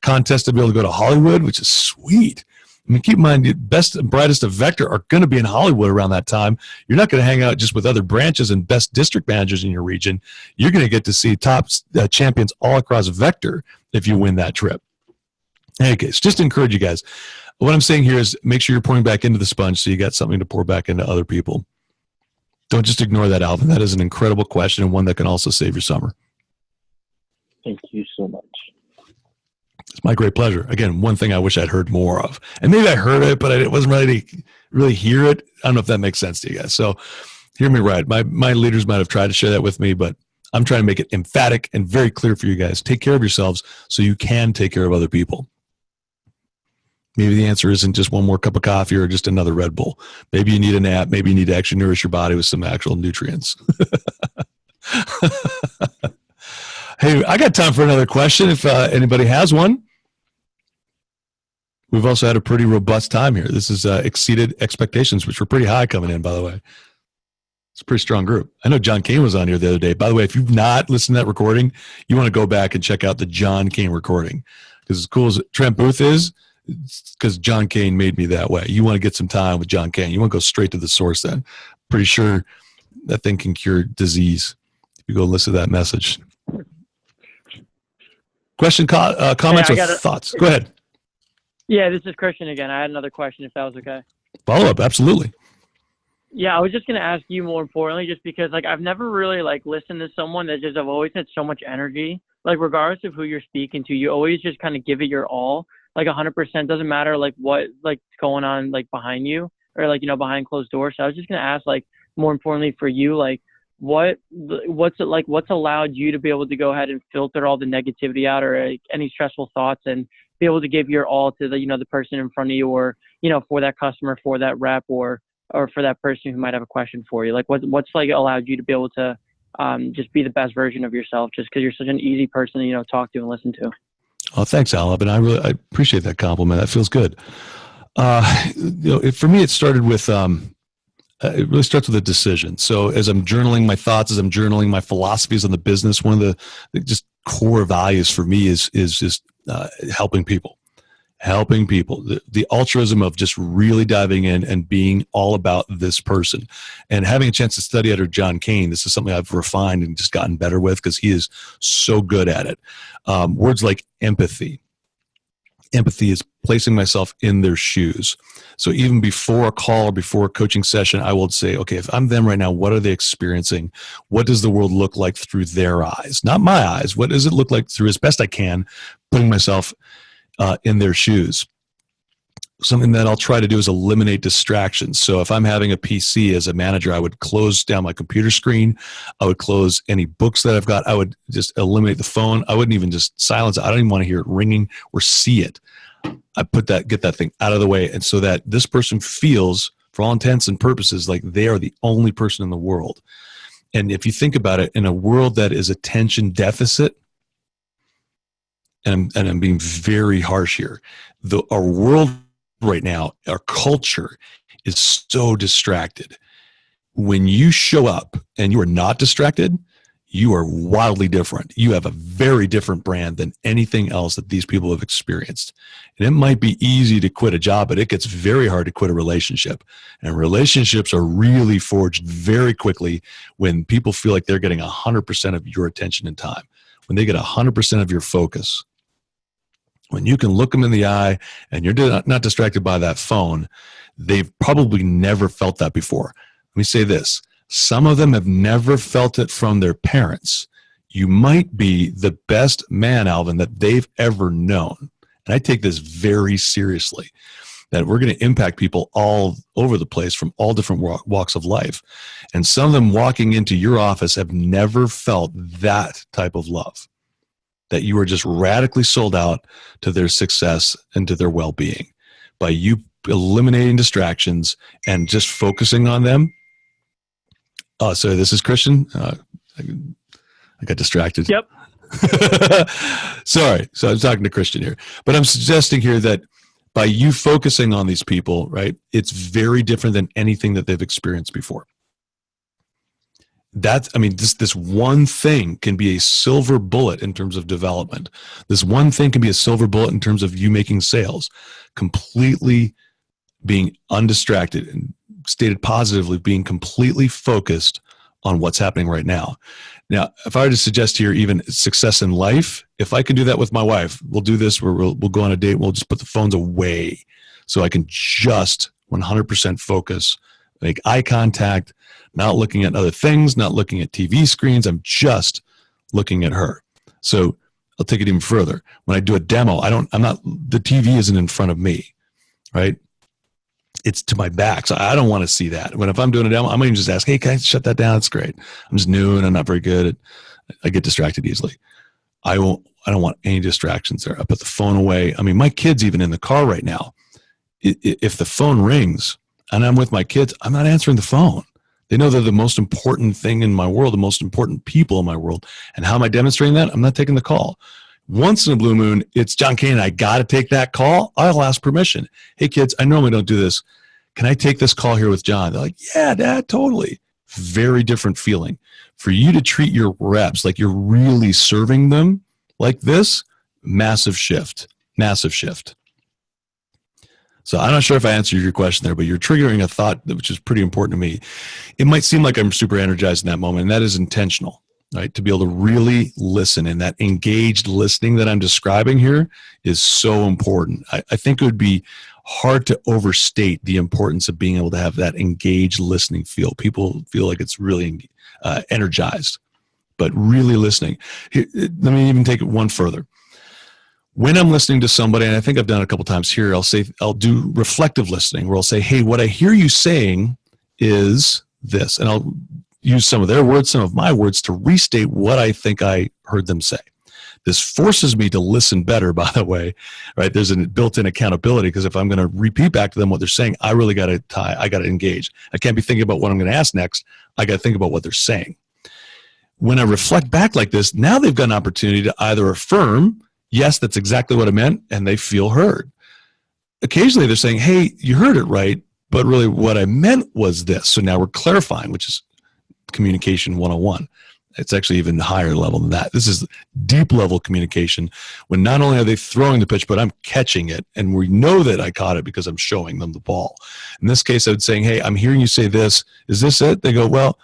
contest to be able to go to Hollywood, which is sweet. I mean, keep in mind, the best and brightest of Vector are going to be in Hollywood around that time. You're not going to hang out just with other branches and best district managers in your region. You're going to get to see top champions all across Vector if you win that trip. Okay, so just to encourage you guys. What I'm saying here is make sure you're pouring back into the sponge so you got something to pour back into other people. Don't just ignore that, Alvin. That is an incredible question and one that can also save your summer. Thank you so much. It's my great pleasure. Again, one thing I wish I'd heard more of. And maybe I heard it, but I wasn't ready to really hear it. I don't know if that makes sense to you guys. So hear me right. My leaders might have tried to share that with me, but I'm trying to make it emphatic and very clear for you guys. Take care of yourselves so you can take care of other people. Maybe the answer isn't just one more cup of coffee or just another Red Bull. Maybe you need a nap. Maybe you need to actually nourish your body with some actual nutrients. Hey, I got time for another question if anybody has one. We've also had a pretty robust time here. This has exceeded expectations, which were pretty high coming in, by the way. It's a pretty strong group. I know John Kane was on here the other day. By the way, if you've not listened to that recording, you want to go back and check out the John Kane recording. Because as cool as Trent Booth is, because John Kane made me that way. You want to get some time with John Kane. You want to go straight to the source then. Pretty sure that thing can cure disease. If you go listen to that message. Question, comments, or thoughts? Go ahead. Yeah, this is Christian again. I had another question, if that was okay. Follow up, absolutely. Yeah, I was just gonna ask you more importantly, just because I've never really listened to someone that just have always had so much energy. Regardless of who you're speaking to, you always just kind of give it your all, 100%. Doesn't matter what's going on behind you or behind closed doors. So I was just gonna ask more importantly for you, what's allowed you to be able to go ahead and filter all the negativity out or any stressful thoughts and be able to give your all to the person in front of you or for that customer, for that rep or for that person who might have a question for you. What's allowed you to be able to just be the best version of yourself just because you're such an easy person to talk to and listen to. Oh, thanks, Al. And I appreciate that compliment. That feels good. For me, it started with, it really starts with a decision. So as I'm journaling my thoughts, as I'm journaling my philosophies on the business, one of the just core values for me is just helping people. Helping people, the altruism of just really diving in and being all about this person. And having a chance to study under John Kane, this is something I've refined and just gotten better with because he is so good at it. Words like empathy. Empathy is placing myself in their shoes. So even before a call or before a coaching session, I will say, okay, if I'm them right now, what are they experiencing? What does the world look like through their eyes? Not my eyes. What does it look like through, as best I can, putting myself in their shoes? Something that I'll try to do is eliminate distractions. So if I'm having a PC as a manager, I would close down my computer screen. I would close any books that I've got. I would just eliminate the phone. I wouldn't even just silence it. I don't even want to hear it ringing or see it. I get that thing out of the way. And so that this person feels, for all intents and purposes, like they are the only person in the world. And if you think about it, in a world that is attention deficit, and I'm being very harsh here, our world right now, our culture is so distracted. When you show up and you are not distracted, you are wildly different. You have a very different brand than anything else that these people have experienced. And it might be easy to quit a job, but it gets very hard to quit a relationship. And relationships are really forged very quickly when people feel like they're getting 100% of your attention and time. When they get 100% of your focus. When you can look them in the eye and you're not distracted by that phone, they've probably never felt that before. Let me say this. Some of them have never felt it from their parents. You might be the best man, Alvin, that they've ever known. And I take this very seriously, that we're going to impact people all over the place from all different walks of life. And some of them walking into your office have never felt that type of love, that you are just radically sold out to their success and to their well-being by you eliminating distractions and just focusing on them. So this is Christian. I got distracted. Yep. Sorry. So I'm talking to Christian here, but I'm suggesting here that by you focusing on these people, right, it's very different than anything that they've experienced before. This one thing can be a silver bullet in terms of development. This one thing can be a silver bullet in terms of you making sales, completely being undistracted and stated positively, being completely focused on what's happening right now. Now, if I were to suggest here even success in life, if I can do that with my wife, we'll do this where we'll go on a date, we'll just put the phones away so I can just 100% focus, make eye contact, not looking at other things, not looking at TV screens. I'm just looking at her. So I'll take it even further. When I do a demo, the TV isn't in front of me, right? It's to my back. So I don't want to see that. If I'm doing a demo, I might even just ask, hey, can I shut that down? It's great. I'm just new and I'm not very good. I get distracted easily. I don't want any distractions there. I put the phone away. I mean, my kid's even in the car right now. If the phone rings and I'm with my kids, I'm not answering the phone. They know they're the most important thing in my world, the most important people in my world. And how am I demonstrating that? I'm not taking the call. Once in a blue moon, it's John Kane. I got to take that call. I'll ask permission. Hey, kids, I normally don't do this. Can I take this call here with John? They're like, yeah, Dad, totally. Very different feeling. For you to treat your reps like you're really serving them like this, massive shift, massive shift. So I'm not sure if I answered your question there, but you're triggering a thought which is pretty important to me. It might seem like I'm super energized in that moment, and that is intentional, right? To be able to really listen, and that engaged listening that I'm describing here is so important. I think it would be hard to overstate the importance of being able to have that engaged listening feel. People feel like it's really energized, but really listening. Here, let me even take it one further. When I'm listening to somebody, and I think I've done it a couple times here, I'll do reflective listening where I'll say, hey, what I hear you saying is this. And I'll use some of their words, some of my words to restate what I think I heard them say. This forces me to listen better, by the way, right? There's a built-in accountability, because if I'm going to repeat back to them what they're saying, I really got to engage. I can't be thinking about what I'm going to ask next. I got to think about what they're saying. When I reflect back like this, now they've got an opportunity to either affirm, yes, that's exactly what I meant, and they feel heard. occasionally they're saying, hey, you heard it right, but really what I meant was this. So now we're clarifying, which is communication 101. It's actually even higher level than that. This is deep level communication when not only are they throwing the pitch, but I'm catching it. And we know that I caught it because I'm showing them the ball. In this case, I would say, hey, I'm hearing you say this. Is this it? They go, well,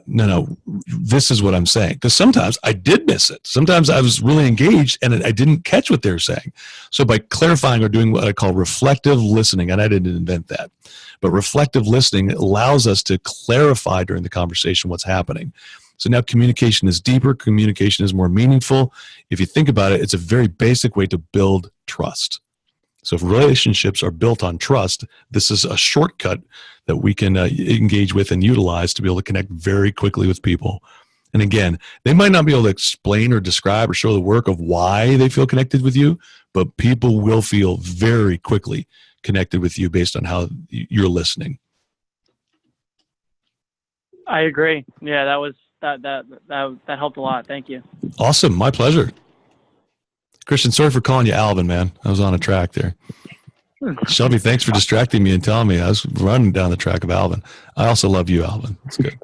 no, this is what I'm saying. Because sometimes I did miss it. Sometimes I was really engaged and I didn't catch what they were saying. So by clarifying or doing what I call reflective listening, and I didn't invent that, but reflective listening allows us to clarify during the conversation what's happening. So now communication is deeper, communication is more meaningful. If you think about it, it's a very basic way to build trust. So if relationships are built on trust, this is a shortcut that we can engage with and utilize to be able to connect very quickly with people. And again, they might not be able to explain or describe or show the work of why they feel connected with you, but people will feel very quickly connected with you based on how you're listening. I agree. Yeah, that helped a lot. Thank you. Awesome. My pleasure. Christian, sorry for calling you Alvin, man. I was on a track there. Shelby, thanks for distracting me and telling me I was running down the track of Alvin. I also love you, Alvin. That's good.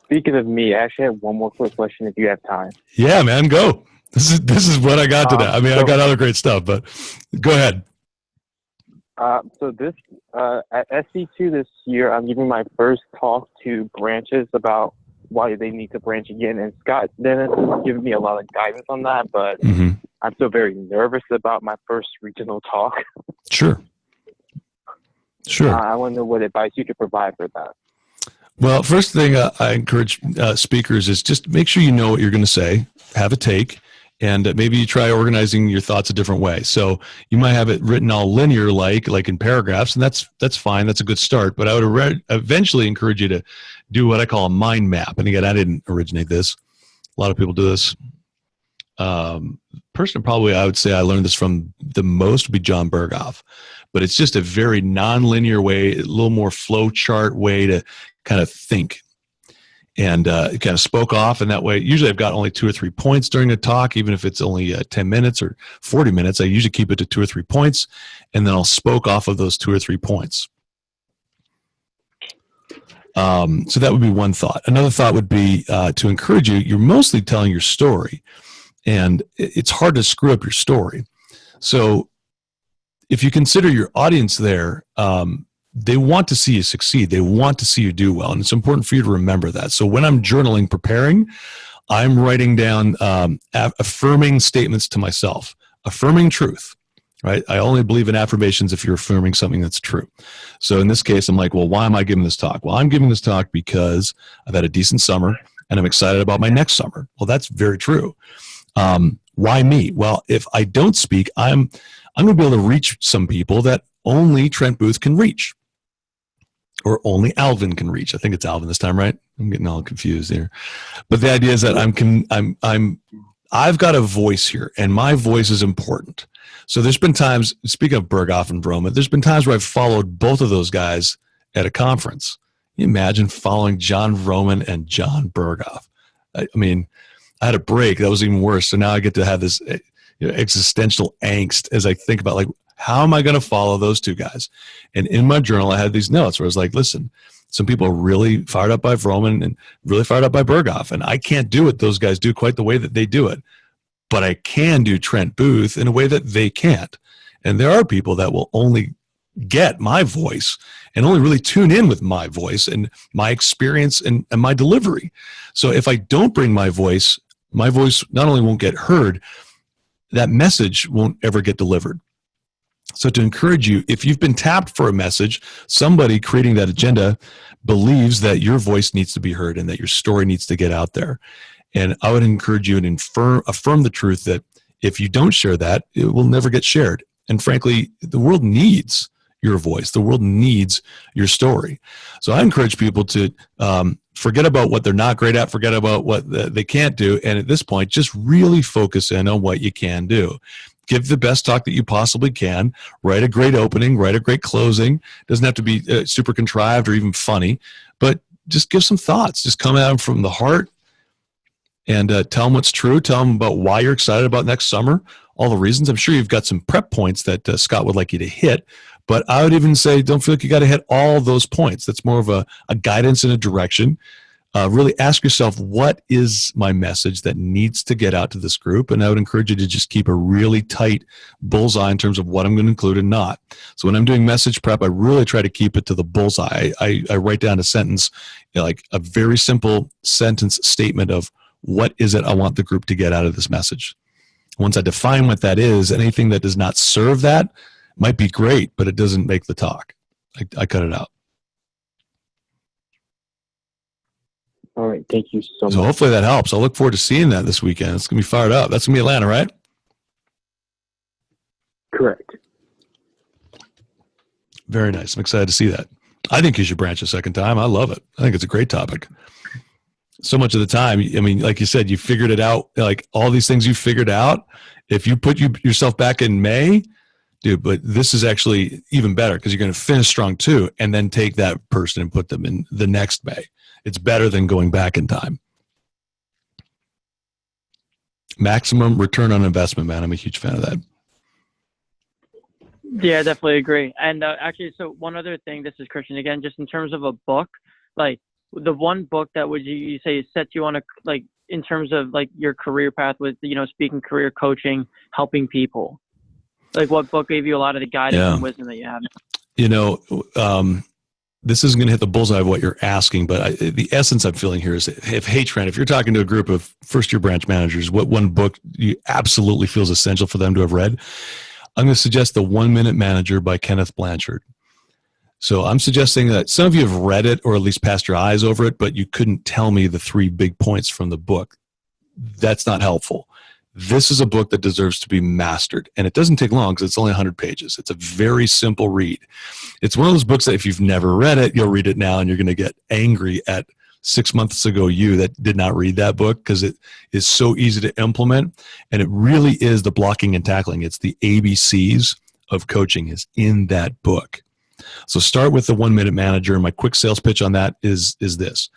Speaking of me, I actually have one more quick question if you have time. Yeah, man, go. This is what I got today. I mean, I got other great stuff, but go ahead. So this at SC2 this year, I'm giving my first talk to branches about why they need to branch again. And Scott Dennis has given me a lot of guidance on that, but I'm still very nervous about my first regional talk. Sure. I want to know what advice you could provide for that. Well, first thing I encourage speakers is just make sure you know what you're going to say, have a take, and maybe you try organizing your thoughts a different way. So you might have it written all linear, like in paragraphs, and that's fine. That's a good start. But I would eventually encourage you to do what I call a mind map. And again, I didn't originate this. A lot of people do this. Person probably I would say I learned this from the most would be John Berghoff. But it's just a very non-linear way, a little more flow chart way to kind of think. And it kind of spoke off in that way. Usually I've got only 2 or 3 points during a talk, even if it's only 10 minutes or 40 minutes. I usually keep it to 2 or 3 points, and then I'll spoke off of those 2 or 3 points. So that would be one thought. Another thought would be to encourage you. You're mostly telling your story, and it's hard to screw up your story. So if you consider your audience there, they want to see you succeed. They want to see you do well. And it's important for you to remember that. So when I'm journaling, preparing, I'm writing down affirming statements to myself, affirming truth, right? I only believe in affirmations if you're affirming something that's true. So in this case, I'm like, well, why am I giving this talk? Well, I'm giving this talk because I've had a decent summer and I'm excited about my next summer. Well, that's very true. Why me? Well, if I don't speak, I'm going to be able to reach some people that only Trent Booth can reach. Or only Alvin can reach. I think it's Alvin this time, right? I'm getting all confused here. But the idea is that I've got a voice here, and my voice is important. So there's been times, speaking of Berghoff and Vroma, there's been times where I've followed both of those guys at a conference. Can you imagine following John Vroman and John Berghoff? I mean, I had a break. That was even worse. So now I get to have this existential angst as I think about, like, how am I going to follow those two guys? And in my journal, I had these notes where I was like, listen, some people are really fired up by Vroman and really fired up by Berghoff. And I can't do what those guys do quite the way that they do it. But I can do Trent Booth in a way that they can't. And there are people that will only get my voice and only really tune in with my voice and my experience and my delivery. So if I don't bring my voice not only won't get heard, that message won't ever get delivered. So to encourage you, if you've been tapped for a message, somebody creating that agenda believes that your voice needs to be heard and that your story needs to get out there. And I would encourage you and affirm the truth that if you don't share that, it will never get shared. And frankly, the world needs your voice. The world needs your story. So I encourage people to forget about what they're not great at, forget about what they can't do. And at this point, just really focus in on what you can do. Give the best talk that you possibly can. Write a great opening. Write a great closing. Doesn't have to be super contrived or even funny, but just give some thoughts. Just come at them from the heart and tell them what's true. Tell them about why you're excited about next summer. all the reasons. I'm sure you've got some prep points that Scott would like you to hit, but I would even say don't feel like you got to hit all those points. That's more of a guidance and a direction. Really ask yourself, what is my message that needs to get out to this group? And I would encourage you to just keep a really tight bullseye in terms of what I'm going to include and not. So when I'm doing message prep, I really try to keep it to the bullseye. I write down a sentence, like a very simple sentence statement of what is it I want the group to get out of this message. Once I define what that is, anything that does not serve that might be great, but it doesn't make the talk. I cut it out. All right. Thank you so much. So hopefully that helps. I'll look forward to seeing that this weekend. It's going to be fired up. That's going to be Atlanta, right? Correct. Very nice. I'm excited to see that. I think you should branch a second time. I love it. I think it's a great topic. So much of the time, I mean, like you said, you figured it out. Like all these things you figured out, if you put yourself back in May, dude, but this is actually even better because you're going to finish strong too, and then take that person and put them in the next May. It's better than going back in time. Maximum return on investment, man. I'm a huge fan of that. Yeah, I definitely agree. And actually, so one other thing, this is Christian again, just in terms of a book, like the one book that would you say sets you on a, like in terms of like your career path with, speaking, career coaching, helping people, like what book gave you a lot of the guidance and wisdom that you have? This isn't going to hit the bullseye of what you're asking, but the essence I'm feeling here is hey, Trent, if you're talking to a group of first-year branch managers, what one book you absolutely feels essential for them to have read? I'm going to suggest The 1 Minute Manager by Kenneth Blanchard. So I'm suggesting that some of you have read it or at least passed your eyes over it, but you couldn't tell me the 3 big points from the book. That's not helpful. This is a book that deserves to be mastered, and it doesn't take long because it's only 100 pages. It's a very simple read. It's one of those books that if you've never read it, you'll read it now and you're going to get angry at 6 months ago you that did not read that book because it is so easy to implement, and it really is the blocking and tackling. It's the ABCs of coaching is in that book. So start with the 1 Minute Manager. My quick sales pitch on that is this.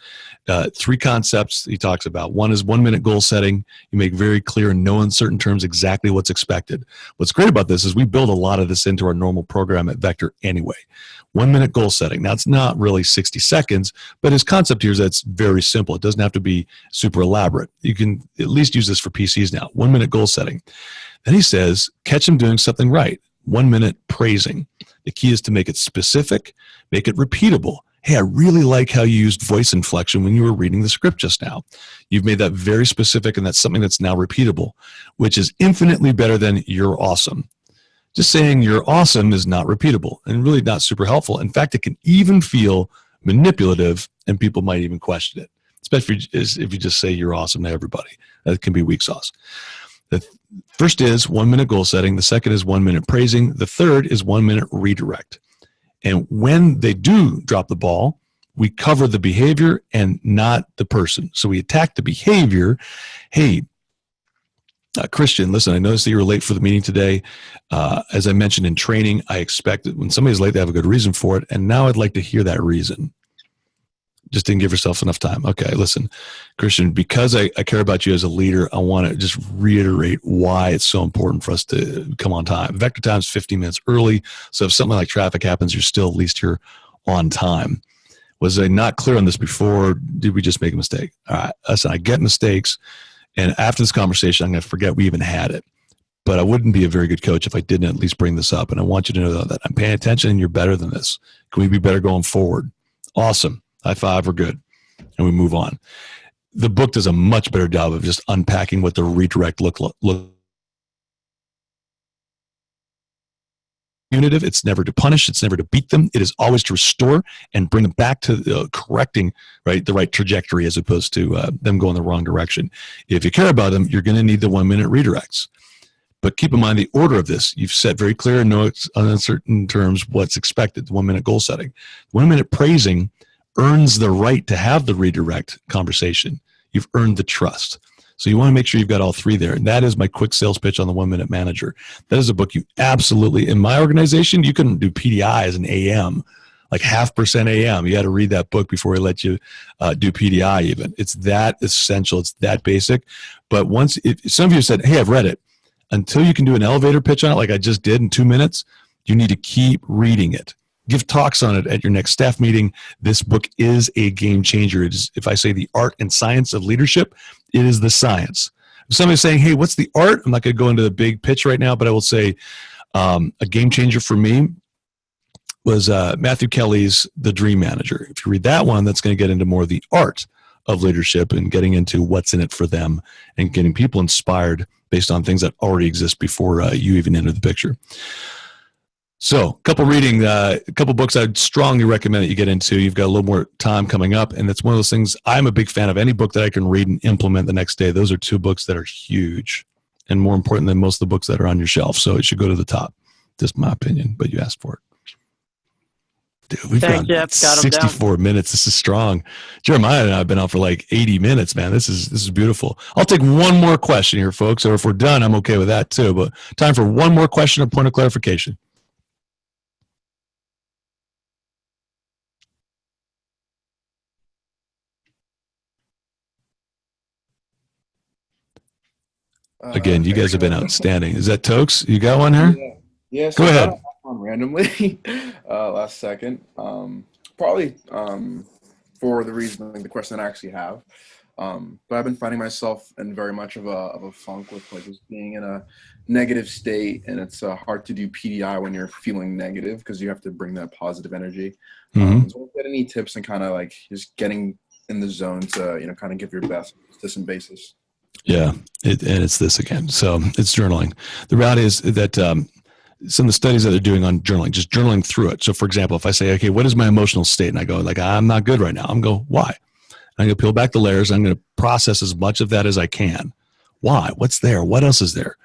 3 concepts he talks about. One is 1 minute goal setting. You make very clear in no uncertain terms exactly what's expected. What's great about this is we build a lot of this into our normal program at Vector anyway. 1 minute goal setting. Now it's not really 60 seconds, but his concept here is that it's very simple. It doesn't have to be super elaborate. You can at least use this for PCs now. 1 minute goal setting. Then he says, catch him doing something right. 1 minute praising. The key is to make it specific, make it repeatable. Hey, I really like how you used voice inflection when you were reading the script just now. You've made that very specific, and that's something that's now repeatable, which is infinitely better than you're awesome. Just saying you're awesome is not repeatable and really not super helpful. In fact, it can even feel manipulative, and people might even question it, especially if you just say you're awesome to everybody. That can be weak sauce. The first is 1 minute goal setting. The second is 1 minute praising. The third is 1 minute redirect. And when they do drop the ball, we cover the behavior and not the person. So we attack the behavior. Hey, Christian, listen, I noticed that you were late for the meeting today. As I mentioned in training, I expect that when somebody's late, they have a good reason for it. And now I'd like to hear that reason. Just didn't give yourself enough time. Okay, listen, Christian, because I care about you as a leader, I want to just reiterate why it's so important for us to come on time. Vector time is 15 minutes early, so if something like traffic happens, you're still at least here on time. Was I not clear on this before? Did we just make a mistake? All right, listen, I get mistakes, and after this conversation, I'm going to forget we even had it. But I wouldn't be a very good coach if I didn't at least bring this up, and I want you to know that I'm paying attention and you're better than this. Can we be better going forward? Awesome. High five, we're good. And we move on. The book does a much better job of just unpacking what the redirect look. Punitive. It's never to punish. It's never to beat them. It is always to restore and bring them back to correcting the right trajectory as opposed to them going the wrong direction. If you care about them, you're going to need the 1 minute redirects. But keep in mind the order of this. You've set very clear in no uncertain terms what's expected, the 1 minute goal setting. 1 minute praising earns the right to have the redirect conversation. You've earned the trust. So you want to make sure you've got all 3 there. And that is my quick sales pitch on the 1 minute manager. That is a book you absolutely, in my organization, you couldn't do PDI as an AM, like 0.5% AM. You had to read that book before we let you do PDI even. It's that essential. It's that basic. But once, some of you said, hey, I've read it. until you can do an elevator pitch on it, like I just did in 2 minutes, you need to keep reading it. Give talks on it at your next staff meeting. This book is a game changer. It is, if I say the art and science of leadership, it is the science. If somebody's saying, hey, what's the art? I'm not going to go into the big pitch right now, but I will say a game changer for me was Matthew Kelly's The Dream Manager. If you read that one, that's going to get into more of the art of leadership and getting into what's in it for them and getting people inspired based on things that already exist before you even enter the picture. So, a couple books I'd strongly recommend that you get into. You've got a little more time coming up, and that's one of those things. I'm a big fan of any book that I can read and implement the next day. Those are 2 books that are huge and more important than most of the books that are on your shelf. So it should go to the top. Just my opinion, but you asked for it. Dude, we've gone 64 minutes. This is strong. Jeremiah and I have been on for like 80 minutes, man. This is beautiful. I'll take one more question here, folks, or if we're done, I'm okay with that too. But time for one more question, a point of clarification. Again, you guys have been outstanding. Is that Tokes? You got one here? Yeah. So go ahead. One randomly, last second. Probably for the reason, like the question that I actually have. But I've been finding myself in very much of a funk with like just being in a negative state, and it's hard to do PDI when you're feeling negative because you have to bring that positive energy. So, get any tips and kind of like just getting in the zone to kind of give your best to some basis. Yeah, and it's this again. So it's journaling. The reality is that some of the studies that they're doing on journaling, just journaling through it. So, for example, if I say, okay, what is my emotional state? And I go, like, I'm not good right now. I'm going, why? I'm going to peel back the layers. I'm going to process as much of that as I can. Why? What's there? What else is there?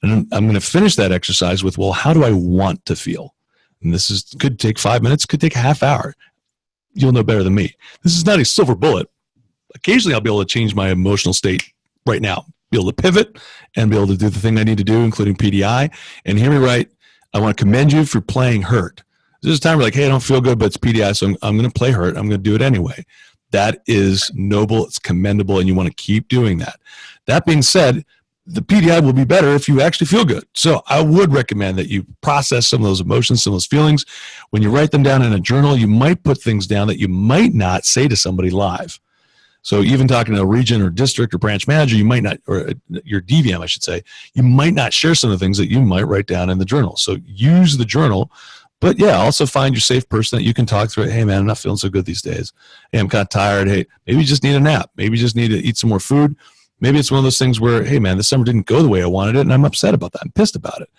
And I'm going to finish that exercise with, well, how do I want to feel? And this could take 5 minutes, could take a half hour. You'll know better than me. This is not a silver bullet. Occasionally, I'll be able to change my emotional state right now, be able to pivot and be able to do the thing I need to do, including PDI. And hear me right, I want to commend you for playing hurt. There's a time where like, hey, I don't feel good, but it's PDI, so I'm going to play hurt. I'm going to do it anyway. That is noble. It's commendable, and you want to keep doing that. That being said, the PDI will be better if you actually feel good. So I would recommend that you process some of those emotions, some of those feelings. When you write them down in a journal, you might put things down that you might not say to somebody live. So even talking to a region or district or branch manager, you might not, or your DVM, I should say, you might not share some of the things that you might write down in the journal. So use the journal, but yeah, also find your safe person that you can talk through it. Hey man, I'm not feeling so good these days. Hey, I'm kind of tired. Hey, maybe you just need a nap. Maybe you just need to eat some more food. Maybe it's one of those things where, hey man, this summer didn't go the way I wanted it, and I'm upset about that. I'm pissed about it.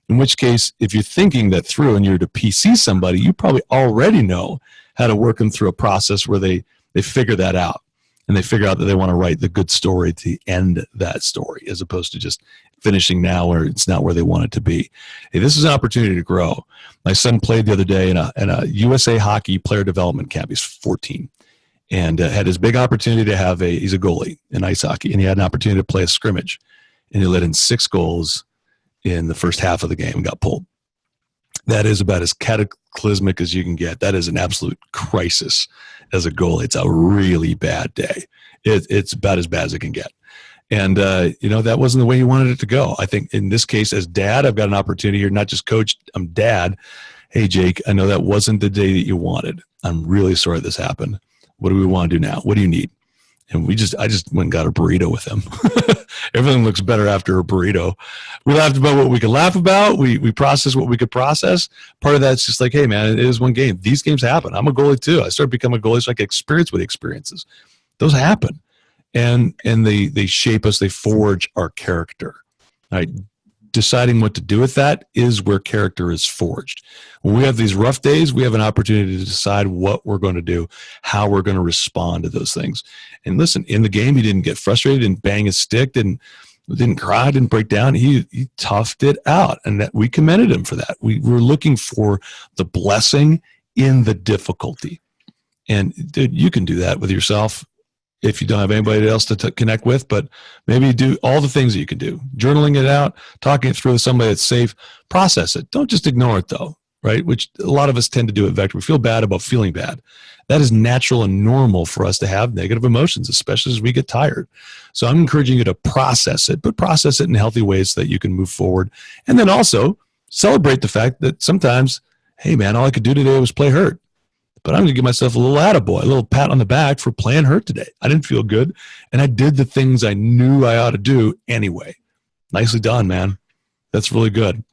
In which case, if you're thinking that through and you're to PC somebody, you probably already know how to work them through a process where they figure that out. And they figure out that they want to write the good story to end that story, as opposed to just finishing now where it's not where they want it to be. Hey, this is an opportunity to grow. My son played the other day in a USA Hockey player development camp. He's 14, and had his big opportunity to have he's a goalie in ice hockey, and he had an opportunity to play a scrimmage, and he let in 6 goals in the first half of the game and got pulled. That is about as cataclysmic as you can get. That is an absolute crisis as a goalie. It's a really bad day. It's about as bad as it can get. And, that wasn't the way he wanted it to go. I think in this case, as dad, I've got an opportunity here, not just coach, I'm dad. Hey, Jake, I know that wasn't the day that you wanted. I'm really sorry this happened. What do we want to do now? What do you need? And I just went and got a burrito with him. Everything looks better after a burrito. We laughed about what we could laugh about. We processed what we could process. Part of that's just like, hey, man, it is one game. These games happen. I'm a goalie too. I started becoming a goalie so I could experience what he experiences. Those happen. And they shape us. They forge our character. All right? Deciding what to do with that is where character is forged. When we have these rough days, we have an opportunity to decide what we're going to do, how we're going to respond to those things. And listen, in the game, he didn't get frustrated, didn't bang his stick, didn't cry, didn't break down. He toughed it out, and that we commended him for that. We were looking for the blessing in the difficulty. And dude, you can do that with yourself if you don't have anybody else to connect with, but maybe do all the things that you can do. Journaling it out, talking it through with somebody that's safe, process it. Don't just ignore it though, right? Which a lot of us tend to do at Vector. We feel bad about feeling bad. That is natural and normal for us to have negative emotions, especially as we get tired. So I'm encouraging you to process it, but process it in healthy ways so that you can move forward. And then also celebrate the fact that sometimes, hey man, all I could do today was play hurt. But I'm going to give myself a little attaboy, a little pat on the back for playing hurt today. I didn't feel good, and I did the things I knew I ought to do anyway. Nicely done, man. That's really good.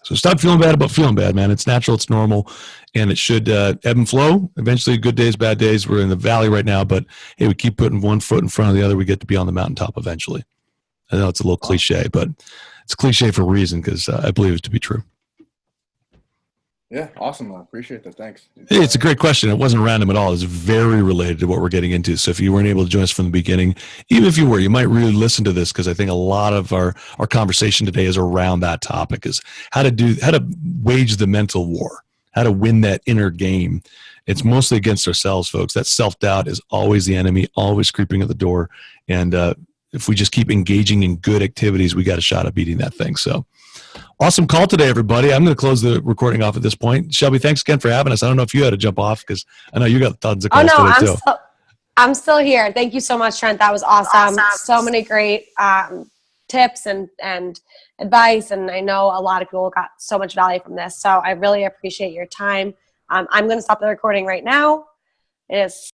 So stop feeling bad about feeling bad, man. It's natural, it's normal, and it should ebb and flow. Eventually, good days, bad days. We're in the valley right now, but hey, we keep putting one foot in front of the other. We get to be on the mountaintop eventually. I know it's a little cliche, but it's cliche for a reason because I believe it to be true. Yeah, awesome. I appreciate that. Thanks. It's a great question. It wasn't random at all. It's very related to what we're getting into. So if you weren't able to join us from the beginning, even if you were, you might really listen to this because I think a lot of our conversation today is around that topic: is how to wage the mental war, how to win that inner game. It's mostly against ourselves, folks. That self-doubt is always the enemy, always creeping at the door. And if we just keep engaging in good activities, we got a shot at beating that thing. So awesome call today, everybody. I'm going to close the recording off at this point. Shelby, thanks again for having us. I don't know if you had to jump off because I know you got tons of calls today too. I'm still here. Thank you so much, Trent. That was awesome. So many great tips and advice, and I know a lot of people got so much value from this. So I really appreciate your time. I'm going to stop the recording right now. It is